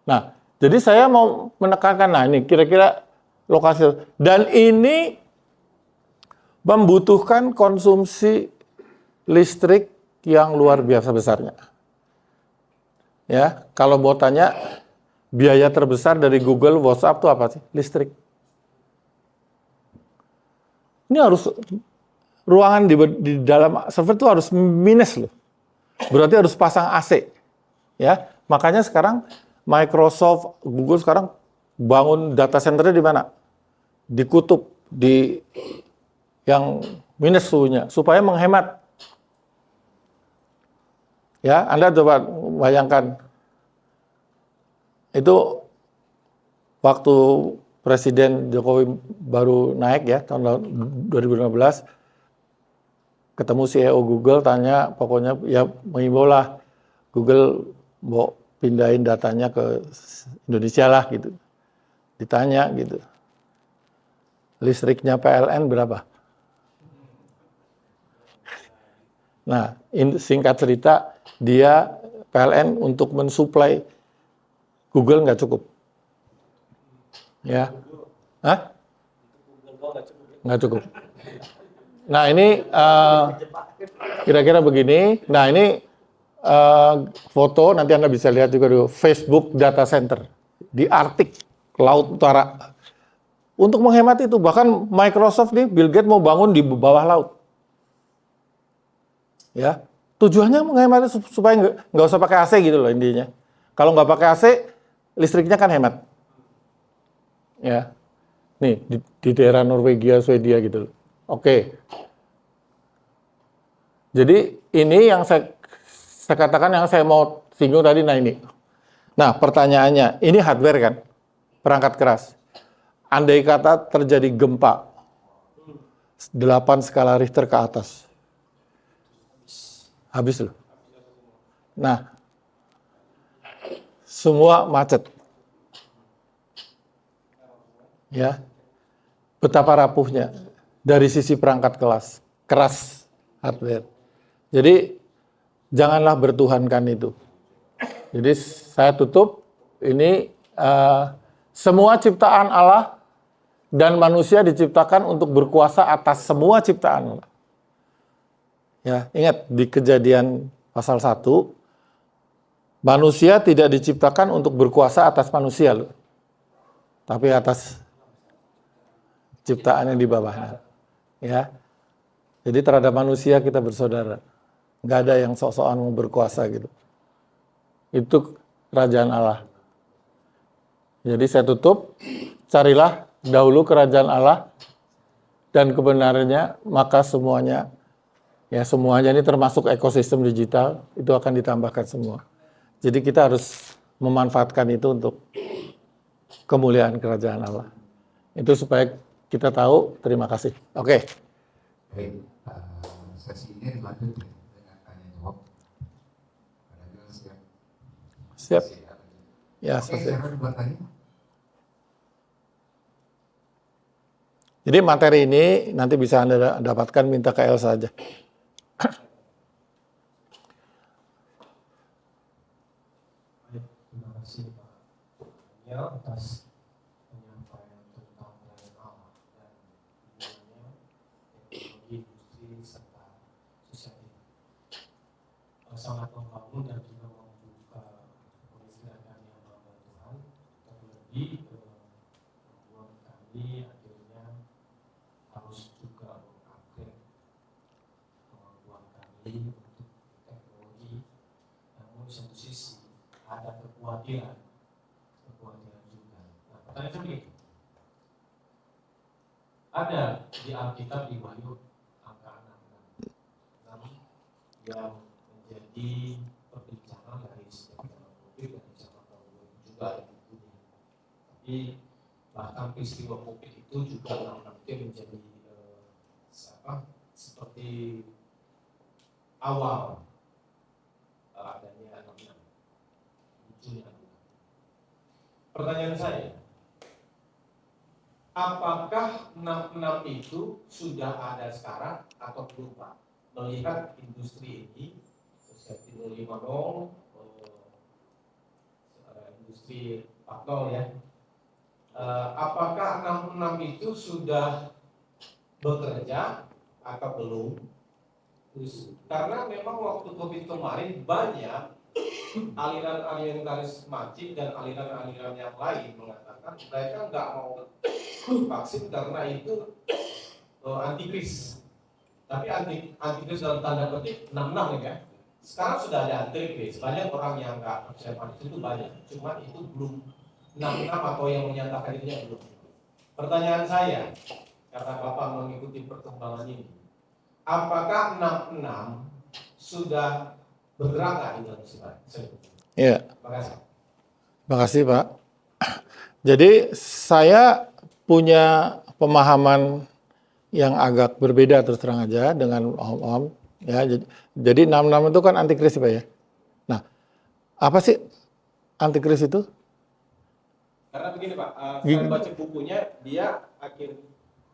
Nah, jadi saya mau menekankan, nah ini kira-kira lokasi. Dan ini membutuhkan konsumsi listrik yang luar biasa besarnya. Ya, kalau mau tanya, biaya terbesar dari Google, WhatsApp itu apa sih? Listrik. Ini harus, ruangan di dalam server itu harus minus loh. Berarti harus pasang AC. Ya, makanya sekarang Microsoft, Google sekarang bangun data centernya di mana? Di kutub, di yang minus suhunya, supaya menghemat. Ya, Anda coba bayangkan, itu waktu Presiden Jokowi baru naik ya, tahun 2015, ketemu CEO Google, tanya, pokoknya ya mengimbau lah, Google mau pindahin datanya ke Indonesia lah gitu. Ditanya gitu, listriknya PLN berapa? Nah, singkat cerita, dia PLN untuk mensuplai Google nggak cukup. Ya, hah? Nggak cukup. Nah, ini kira-kira begini. Nah, ini foto, nanti Anda bisa lihat juga di Facebook Data Center di Arktik, Laut Utara. Untuk menghemat itu, bahkan Microsoft nih, Bill Gates mau bangun di bawah laut. Ya, tujuannya menghemat supaya nggak usah pakai AC gitu loh intinya. Kalau nggak pakai AC, listriknya kan hemat. Ya, nih di daerah Norwegia, Swedia gitu loh. Oke. Jadi ini yang saya katakan, yang saya mau singgung tadi. Nah ini. Nah pertanyaannya, ini hardware kan, perangkat keras. Andai kata terjadi gempa 8 skala Richter ke atas, habis loh. Nah, semua macet. Ya, betapa rapuhnya dari sisi perangkat keras hardware. Jadi janganlah bertuhankan itu. Jadi saya tutup ini, semua ciptaan Allah dan manusia diciptakan untuk berkuasa atas semua ciptaan Allah. Ya, ingat di Kejadian pasal 1, manusia tidak diciptakan untuk berkuasa atas manusia loh, tapi atas ciptaan yang di bawahnya. Ya. Jadi terhadap manusia kita bersaudara. Nggak ada yang sok-sokan mau berkuasa gitu. Itu kerajaan Allah. Jadi saya tutup, carilah dahulu kerajaan Allah dan kebenarannya, maka semuanya, ya semuanya ini termasuk ekosistem digital, itu akan ditambahkan semua. Jadi kita harus memanfaatkan itu untuk kemuliaan kerajaan Allah. Itu supaya kita tahu. Terima kasih. Oke. Baik, sesi ini dilanjut dengan tanya jawab. Siap. Ya, Oke, siapa yang buat tanya? Jadi materi ini nanti bisa Anda dapatkan, minta ke Elsa saja. Terima kasih Pak Daniel atas penyampaian tentang kerajaan Allah dan hubungannya teknologi, industri, serta sosial. Sangat membangun dan juga membuka pemikiran yang bangga Tuhan, terlebih membuat kami akhirnya harus juga mengupgrade kemampuan Ada di Alkitab di Wahyu angka 6 yang menjadi perbincangan dari setiap zaman COVID dan zaman tahun juga di dunia. Tapi bahkan peristiwa COVID itu juga nanti menjadi seperti awal adanya 6 munculnya. Pertanyaan saya, apakah 6 itu sudah ada sekarang atau belum, Pak? Melihat industri ini, Society 5.0, industri 4.0 ya. Apakah 6 itu sudah bekerja atau belum? Karena memang waktu COVID kemarin banyak aliran-aliran karismatik dan aliran-aliran yang lain mengatakan mereka nggak mau vaksin karena itu antikris. Tapi antikris dalam tanda petik 66 ya. Sekarang sudah ada antikris. Banyak orang yang nggak percaya pada itu banyak. Cuma itu belum 66 atau yang menyatakan itu belum. Pertanyaan saya, karena Bapak mengikuti perkembangan ini, apakah 66 sudah bergerak nggak di dalam sekarang? Iya. Terima kasih. Terima kasih, Pak. Jadi saya punya pemahaman yang agak berbeda terus terang aja dengan Om. Ya, jadi 66 itu kan antikris, Pak ya. Nah, apa sih antikris itu? Karena begini Pak, saya baca bukunya dia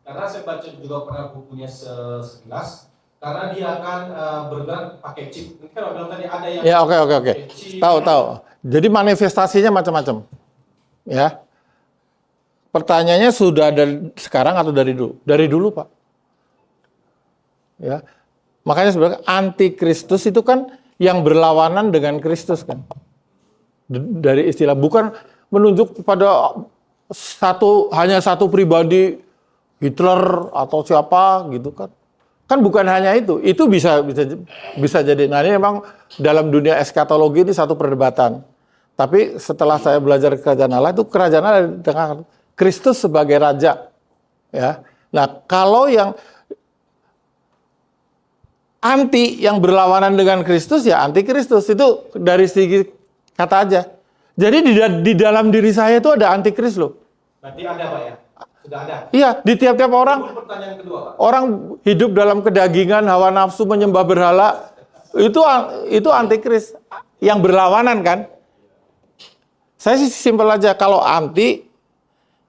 karena saya baca juga pernah bukunya sekilas, karena dia akan bergerak pakai chip. Ini kan bilang tadi ada yang Ya, oke. Tahu. Jadi manifestasinya macam-macam. Ya. Pertanyaannya sudah ada sekarang atau dari dulu? Dari dulu, Pak. Ya. Makanya sebenarnya antikristus itu kan yang berlawanan dengan Kristus kan. Dari istilah, bukan menunjuk pada hanya satu pribadi, Hitler atau siapa gitu kan. Kan bukan hanya itu bisa jadi. Nah, ini memang dalam dunia eskatologi ini satu perdebatan. Tapi setelah saya belajar kerajaan Allah, itu kerajaan Allah di tengah Kristus sebagai raja. Ya. Nah, kalau yang yang berlawanan dengan Kristus ya anti Kristus, itu dari segi kata aja. Jadi di dalam diri saya itu ada antikris loh. Berarti ada Pak ya? Sudah ada? Iya, di tiap-tiap orang. Pertanyaan kedua Pak. Orang hidup dalam kedagingan, hawa nafsu, menyembah berhala, itu antikris yang berlawanan kan. Saya sih simpel aja, kalau anti,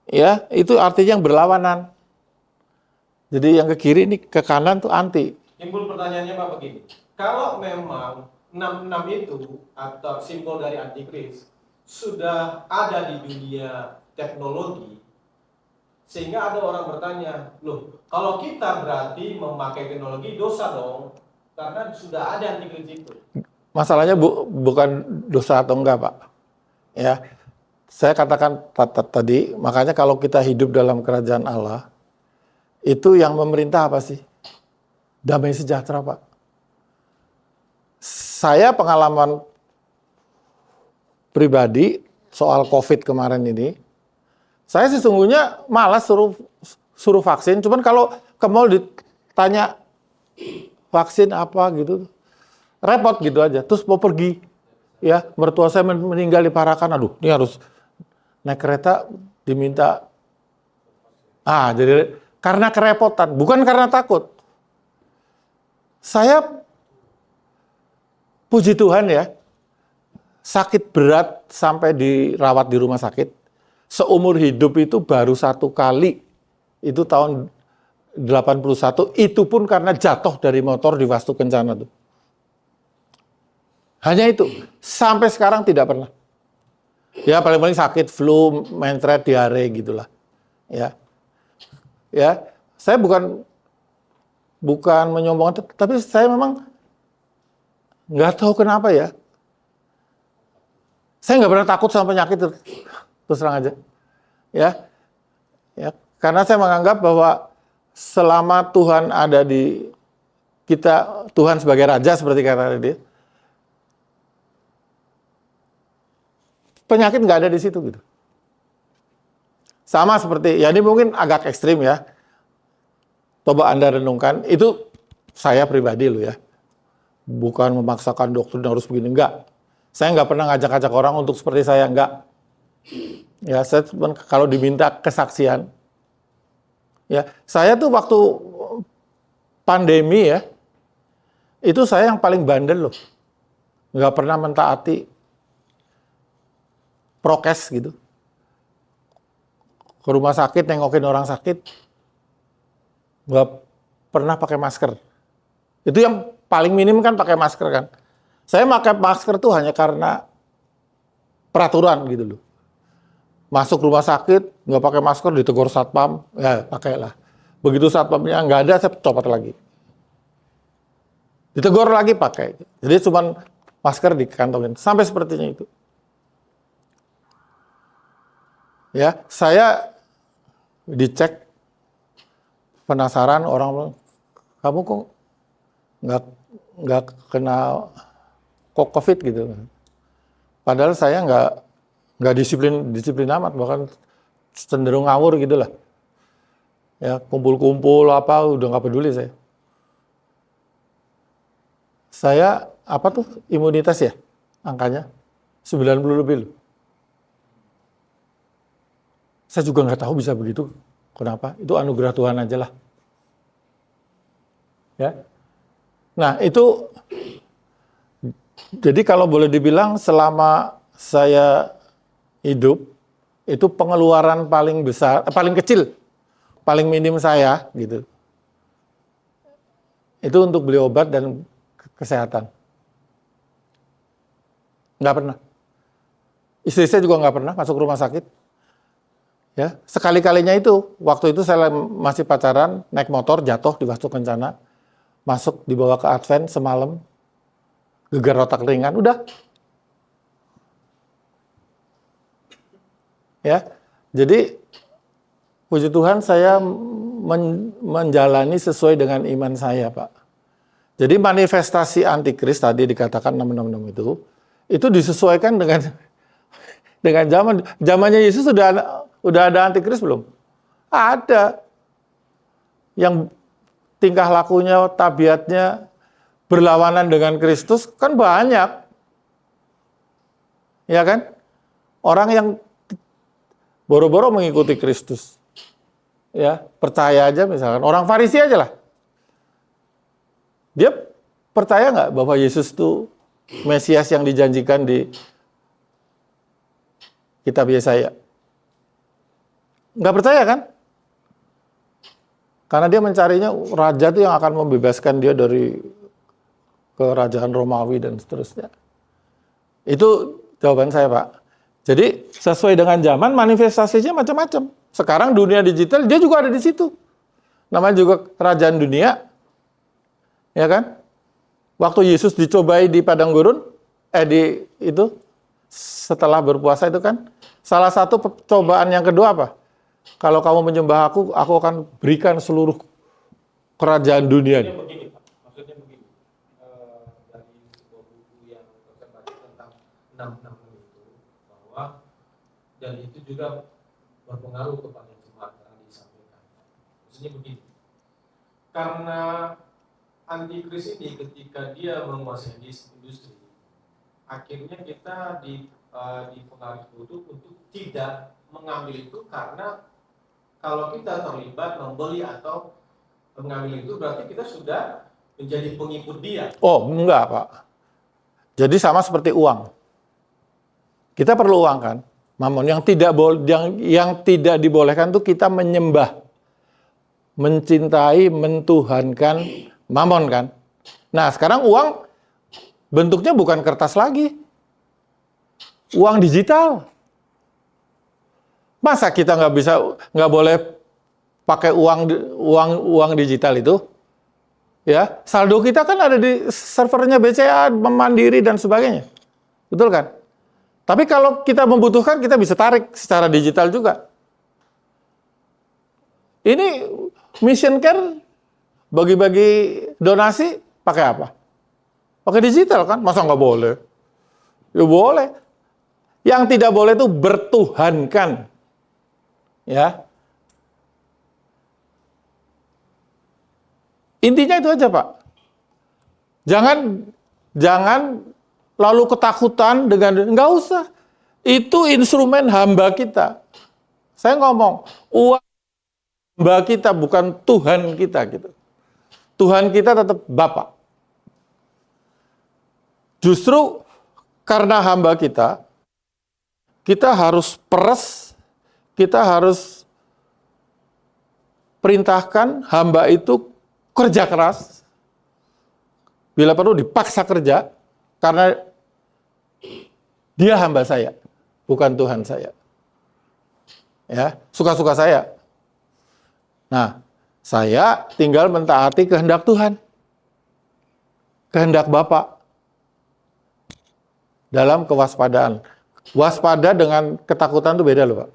ya itu artinya yang berlawanan. Jadi yang ke kiri ini ke kanan tuh anti. Timbul pertanyaannya Pak begini, kalau memang 66 itu atau simbol dari antikris sudah ada di dunia teknologi, sehingga ada orang bertanya, loh kalau kita berarti memakai teknologi dosa dong, karena sudah ada antikris itu. Masalahnya bukan dosa atau enggak, Pak. Ya, saya katakan tadi, makanya kalau kita hidup dalam kerajaan Allah, itu yang memerintah apa sih? Damai sejahtera, Pak. Saya pengalaman pribadi soal COVID kemarin ini, saya sesungguhnya malas suruh vaksin. Cuman kalau ke mall ditanya vaksin apa gitu, repot gitu aja. Terus mau pergi, ya mertua saya meninggal di Parakan. Aduh, ini harus naik kereta diminta. Jadi karena kerepotan, bukan karena takut. Saya puji Tuhan ya, sakit berat sampai dirawat di rumah sakit. Seumur hidup itu baru 1 kali. Itu tahun 81, itu pun karena jatuh dari motor di Wastu Kencana tuh. Hanya itu. Sampai sekarang tidak pernah. Ya paling-paling sakit flu, mencret, diare gitulah. Ya. Ya, saya bukan menyombongkan, tapi saya memang nggak tahu kenapa ya. Saya nggak pernah takut sama penyakit, terus terang aja. Ya, karena saya menganggap bahwa selama Tuhan ada di kita, Tuhan sebagai Raja seperti kata dia, penyakit nggak ada di situ gitu. Sama seperti, ya ini mungkin agak ekstrim ya. Coba Anda renungkan, itu saya pribadi loh ya. Bukan memaksakan doktrin harus begini, enggak. Saya nggak pernah ngajak-ngajak orang untuk seperti saya, enggak. Ya, saya cuma kalau diminta kesaksian. Ya, saya tuh waktu pandemi ya, itu saya yang paling bandel loh. Nggak pernah mentaati prokes gitu. Ke rumah sakit, nengokin orang sakit, nggak pernah pakai masker. Itu yang paling minim kan pakai masker kan. Saya pakai masker tuh hanya karena peraturan gitu loh. Masuk rumah sakit, nggak pakai masker, ditegur satpam, ya pakailah. Begitu satpamnya nggak ada, saya copot lagi. Ditegur lagi pakai. Jadi cuma masker dikantongin. Sampai sepertinya itu. Ya, saya dicek, penasaran orang, kamu kok nggak kena COVID gitu. Padahal saya nggak disiplin amat, bahkan cenderung ngawur gitulah. Ya, kumpul-kumpul apa udah nggak peduli saya. Saya apa tuh imunitas ya angkanya 90 lebih loh. Saya juga nggak tahu bisa begitu. Kenapa? Itu anugerah Tuhan aja lah. Ya. Nah itu, jadi kalau boleh dibilang selama saya hidup, itu pengeluaran paling besar, paling kecil, paling minim saya gitu. Itu untuk beli obat dan kesehatan. Nggak pernah. Istri saya juga nggak pernah masuk rumah sakit. Ya, sekali-kalinya itu, waktu itu saya masih pacaran, naik motor, jatuh di Wastu Kencana, masuk dibawa ke Advent semalam, gegar otak ringan, udah. Ya, jadi puji Tuhan saya menjalani sesuai dengan iman saya, Pak. Jadi manifestasi antikris tadi dikatakan 666 itu disesuaikan dengan zamannya Yesus udah ada antikris belum? Ada. Yang tingkah lakunya, tabiatnya berlawanan dengan Kristus kan banyak. Ya kan? Orang yang boro-boro mengikuti Kristus. Ya, percaya aja misalkan. Orang Farisi aja lah. Dia percaya nggak bahwa Yesus itu Mesias yang dijanjikan di kitab Yesaya? Nggak percaya kan? Karena dia mencarinya raja itu yang akan membebaskan dia dari kerajaan Romawi dan seterusnya. Itu jawaban saya, Pak. Jadi sesuai dengan zaman manifestasinya macam-macam. Sekarang dunia digital dia juga ada di situ. Namanya juga kerajaan dunia. Ya kan? Waktu Yesus dicobai di padang gurun, setelah berpuasa itu kan, salah satu cobaan yang kedua apa? Kalau kamu menyembah aku akan berikan seluruh kerajaan dunia. Maksudnya begini, Pak. Maksudnya begini. Dari sebuah buku yang saya baca tentang 666 itu, bahwa dan itu juga berpengaruh kepada jemaat yang disampaikan. Maksudnya begini. Karena antikris ini ketika dia menguasai industri, akhirnya kita dipengaruhi untuk tidak mengambil itu, karena kalau kita terlibat membeli atau mengambil itu berarti kita sudah menjadi pengikut dia. Oh, enggak, Pak. Jadi sama seperti uang. Kita perlu uang kan? Mamon yang tidak dibolehkan itu kita menyembah, mencintai, mentuhankan mamon kan? Nah, sekarang uang bentuknya bukan kertas lagi. Uang digital. Masa kita nggak boleh pakai uang digital itu? Ya, saldo kita kan ada di servernya BCA, Mandiri dan sebagainya, betul kan? Tapi kalau kita membutuhkan, kita bisa tarik secara digital juga. Ini Mission Care bagi-bagi donasi pakai apa? Pakai digital kan? Masa nggak boleh? Ya boleh. Yang tidak boleh itu bertuhankan. Ya. Intinya itu aja, Pak. Jangan lalu ketakutan dengan, nggak usah. Itu instrumen hamba kita. Saya ngomong, uang hamba kita bukan Tuhan kita gitu. Tuhan kita tetap Bapa. Justru karena hamba kita harus peres, kita harus perintahkan hamba itu kerja keras. Bila perlu dipaksa kerja, karena dia hamba saya, bukan Tuhan saya. Ya, suka-suka saya. Nah, saya tinggal mentaati kehendak Tuhan. Kehendak Bapa. Dalam kewaspadaan. Waspada dengan ketakutan itu beda loh, Pak.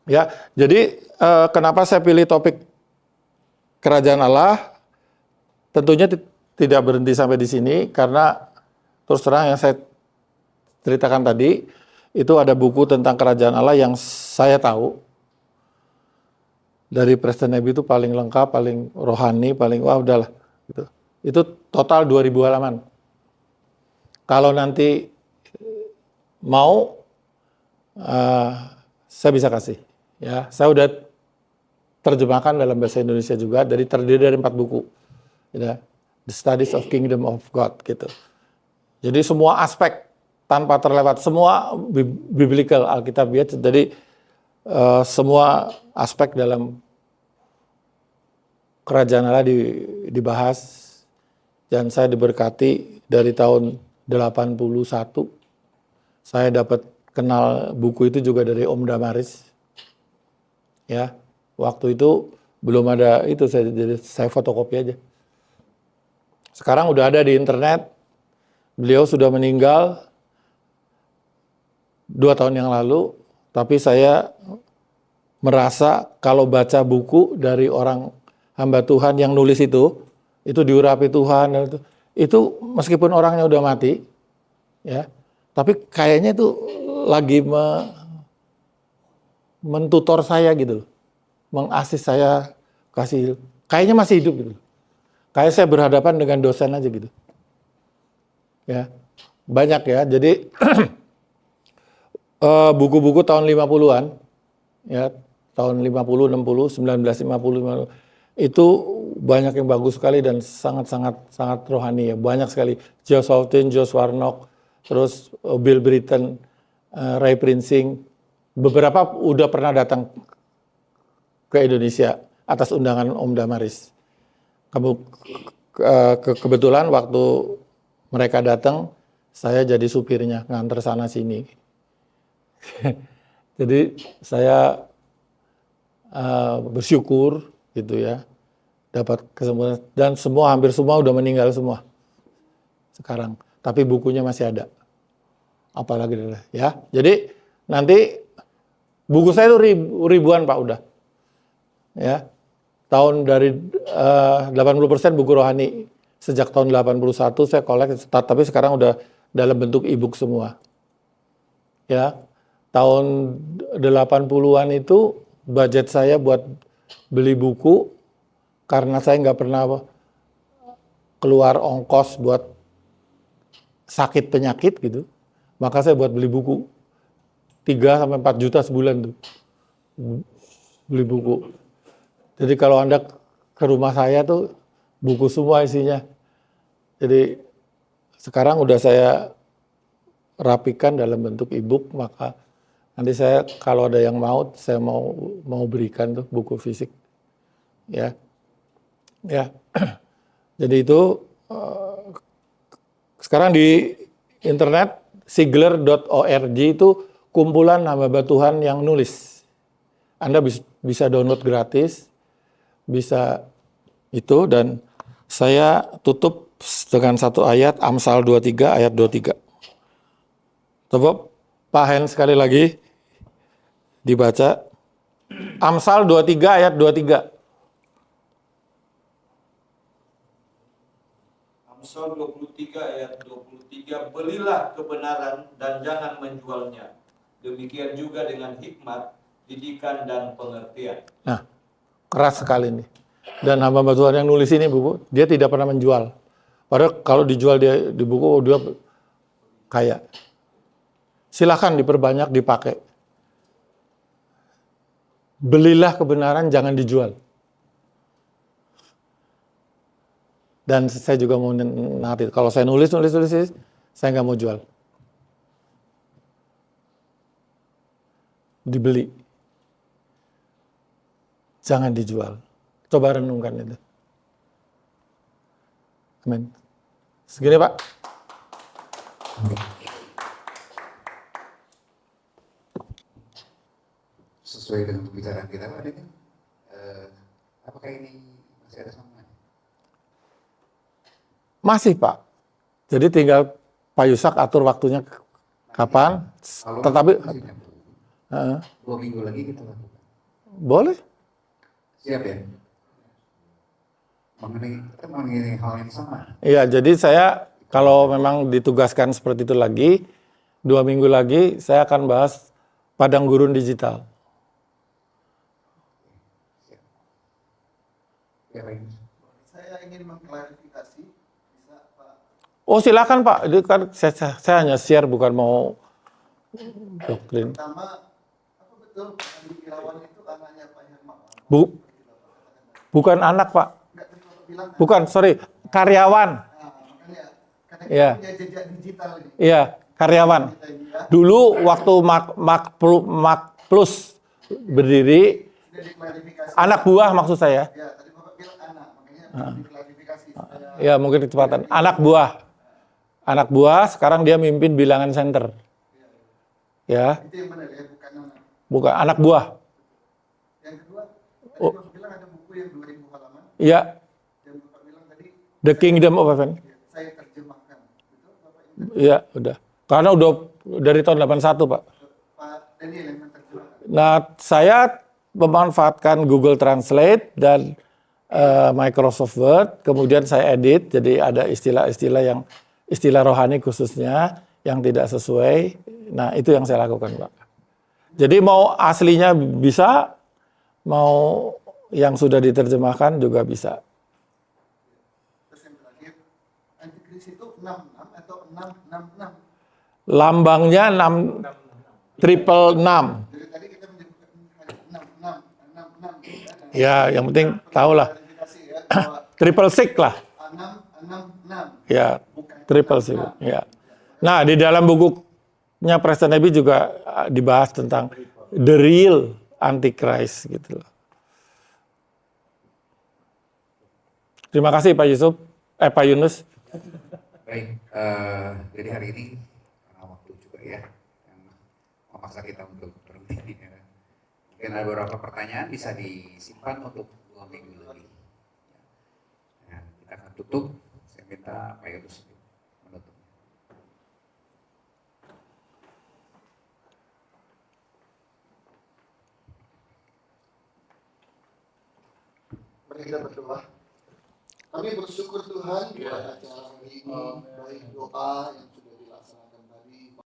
Ya, jadi kenapa saya pilih topik Kerajaan Allah? Tentunya tidak berhenti sampai di sini, karena terus terang yang saya ceritakan tadi, itu ada buku tentang Kerajaan Allah yang saya tahu. Dari Preston Abbey itu paling lengkap, paling rohani, paling wah udahlah. Gitu. Itu total 2000 halaman. Kalau nanti mau, saya bisa kasih. Ya, saya udah terjemahkan dalam bahasa Indonesia juga, terdiri dari 4 buku. Ya, The Studies of Kingdom of God gitu. Jadi semua aspek tanpa terlewat, semua biblical Alkitabiah. Jadi semua aspek dalam Kerajaan Allah dibahas, dan saya diberkati dari tahun 81. Saya dapat kenal buku itu juga dari Om Damaris. Ya, waktu itu belum ada itu, saya fotokopi aja. Sekarang udah ada di internet. Beliau sudah meninggal 2 tahun yang lalu, tapi saya merasa kalau baca buku dari orang hamba Tuhan yang nulis itu diurapi Tuhan, itu meskipun orangnya udah mati, ya, tapi kayaknya itu lagi mentutor saya gitu, mengasis saya, kayaknya masih hidup gitu. Kayak saya berhadapan dengan dosen aja gitu. Ya, banyak ya. Jadi buku-buku tahun 50-an, ya, tahun 50, 60, 1950, itu banyak yang bagus sekali dan sangat rohani ya. Banyak sekali. Josh Houghton, Josh Warnock, terus Bill Britton, Ray Prinsing, beberapa udah pernah datang ke Indonesia atas undangan Om Damaris. Kebetulan waktu mereka datang, saya jadi supirnya, nganter sana sini. Jadi saya bersyukur gitu ya, dapat kesempatan, dan hampir semua udah meninggal semua sekarang. Tapi bukunya masih ada. Apalagi ya. Jadi nanti buku saya itu ribuan Pak udah. Ya. Tahun dari 80% buku rohani. Sejak tahun 81 saya kolek, tapi sekarang udah dalam bentuk e-book semua. Ya. Tahun 80-an itu budget saya buat beli buku, karena saya nggak pernah keluar ongkos buat sakit penyakit gitu. Maka saya buat beli buku 3-4 juta sebulan tuh. Beli buku. Jadi kalau Anda ke rumah saya tuh buku semua isinya. Jadi sekarang udah saya rapikan dalam bentuk e-book, maka nanti saya kalau ada yang saya mau berikan tuh buku fisik. Ya. Ya. Jadi itu sekarang di internet sigler.org itu kumpulan hamba Tuhan yang nulis. Anda bisa download gratis, bisa itu, dan saya tutup dengan satu ayat, Amsal 23 ayat 23. Coba Pak Hen sekali lagi dibaca. Amsal 23 ayat 23. Amsal 23 ayat 23, belilah kebenaran dan jangan menjualnya. Demikian juga dengan hikmat, didikan dan pengertian. Nah, keras sekali nih. Dan hamba Tuhan yang nulis ini buku, dia tidak pernah menjual. Padahal kalau dijual dia di buku, dia kaya. Silakan diperbanyak, dipakai. Belilah kebenaran, jangan dijual. Dan saya juga mau nanti, kalau saya nulis, saya nggak mau jual. Dibeli. Jangan dijual. Coba renungkan itu. Amin. Segini Pak. Sesuai dengan pembicaraan kita Pak, ini apakah ini masih ada sambungan? Masih Pak. Jadi tinggal Pak Yusak atur waktunya kapan. Kalau Tetapi masih nyambung. 2 minggu lagi kita lakukan. boleh. Siap ya? Mengenai hal yang sama. Iya, jadi saya kalau memang ditugaskan seperti itu lagi, 2 minggu lagi saya akan bahas padang gurun digital. Ya, Pak Yunus. Saya ingin mengklarifikasi, bisa Pak? Oh silakan Pak, itu kan saya hanya share bukan mau doktrin. Pertama, apa betul Andi Irawan itu anaknya Pak Hermawan? Bukan anak Pak, Enggak tadi Bapak bilang. bukan, sorry, karyawan. Nah, makanya karena Iya. kita punya jejak digital ini. Iya, karyawan. Kita ini ya, Dulu waktu Mac Plus berdiri, sudah diklarifikasi. anak buah maksud saya. Ya, tadi Bapak bilang anak, makanya diklarifikasi supaya Ya mungkin kecepatan. Anak buah, sekarang dia mimpin bilangan center. Ya, itu yang benar ya, bukan anak. bukan anak buah. Yang kedua, tadi Oh. Bapak bilang ada buku yang 2000 halaman, Ya, yang Bapak bilang tadi The Kingdom of Heaven. saya terjemahkan. Betul Bapak ingat? Ya, udah. Karena udah dari tahun 81, Pak. Pak Daniel yang menerjemahkan. Nah, saya memanfaatkan Google Translate dan Microsoft Word, kemudian saya edit, jadi ada istilah rohani khususnya yang tidak sesuai. Nah, itu yang saya lakukan, Pak. Jadi mau aslinya bisa, mau yang sudah diterjemahkan juga bisa. Terus yang terakhir, antikris itu 66 atau 666? Lambangnya 666. Jadi tadi kita menyebutkan 66. Ya, yang penting tahulah. Klarifikasi ya, bahwa 666 lah. 666. Ya, Bukan 666. Ya. Nah, di dalam bukunya Preston Abbey juga dibahas tentang the real Antichrist gitu loh. Terima kasih Pak Yunus. Baik, jadi hari ini karena waktu juga ya yang memaksa kita untuk berhenti. Ya. Mungkin ada beberapa pertanyaan bisa disimpan untuk 2 minggu lagi. Nah, kita akan tutup. Saya minta Pak Yunus menutup. Mari kita berdoa. Kami bersyukur Tuhan buat acara hari ini, baik doa yang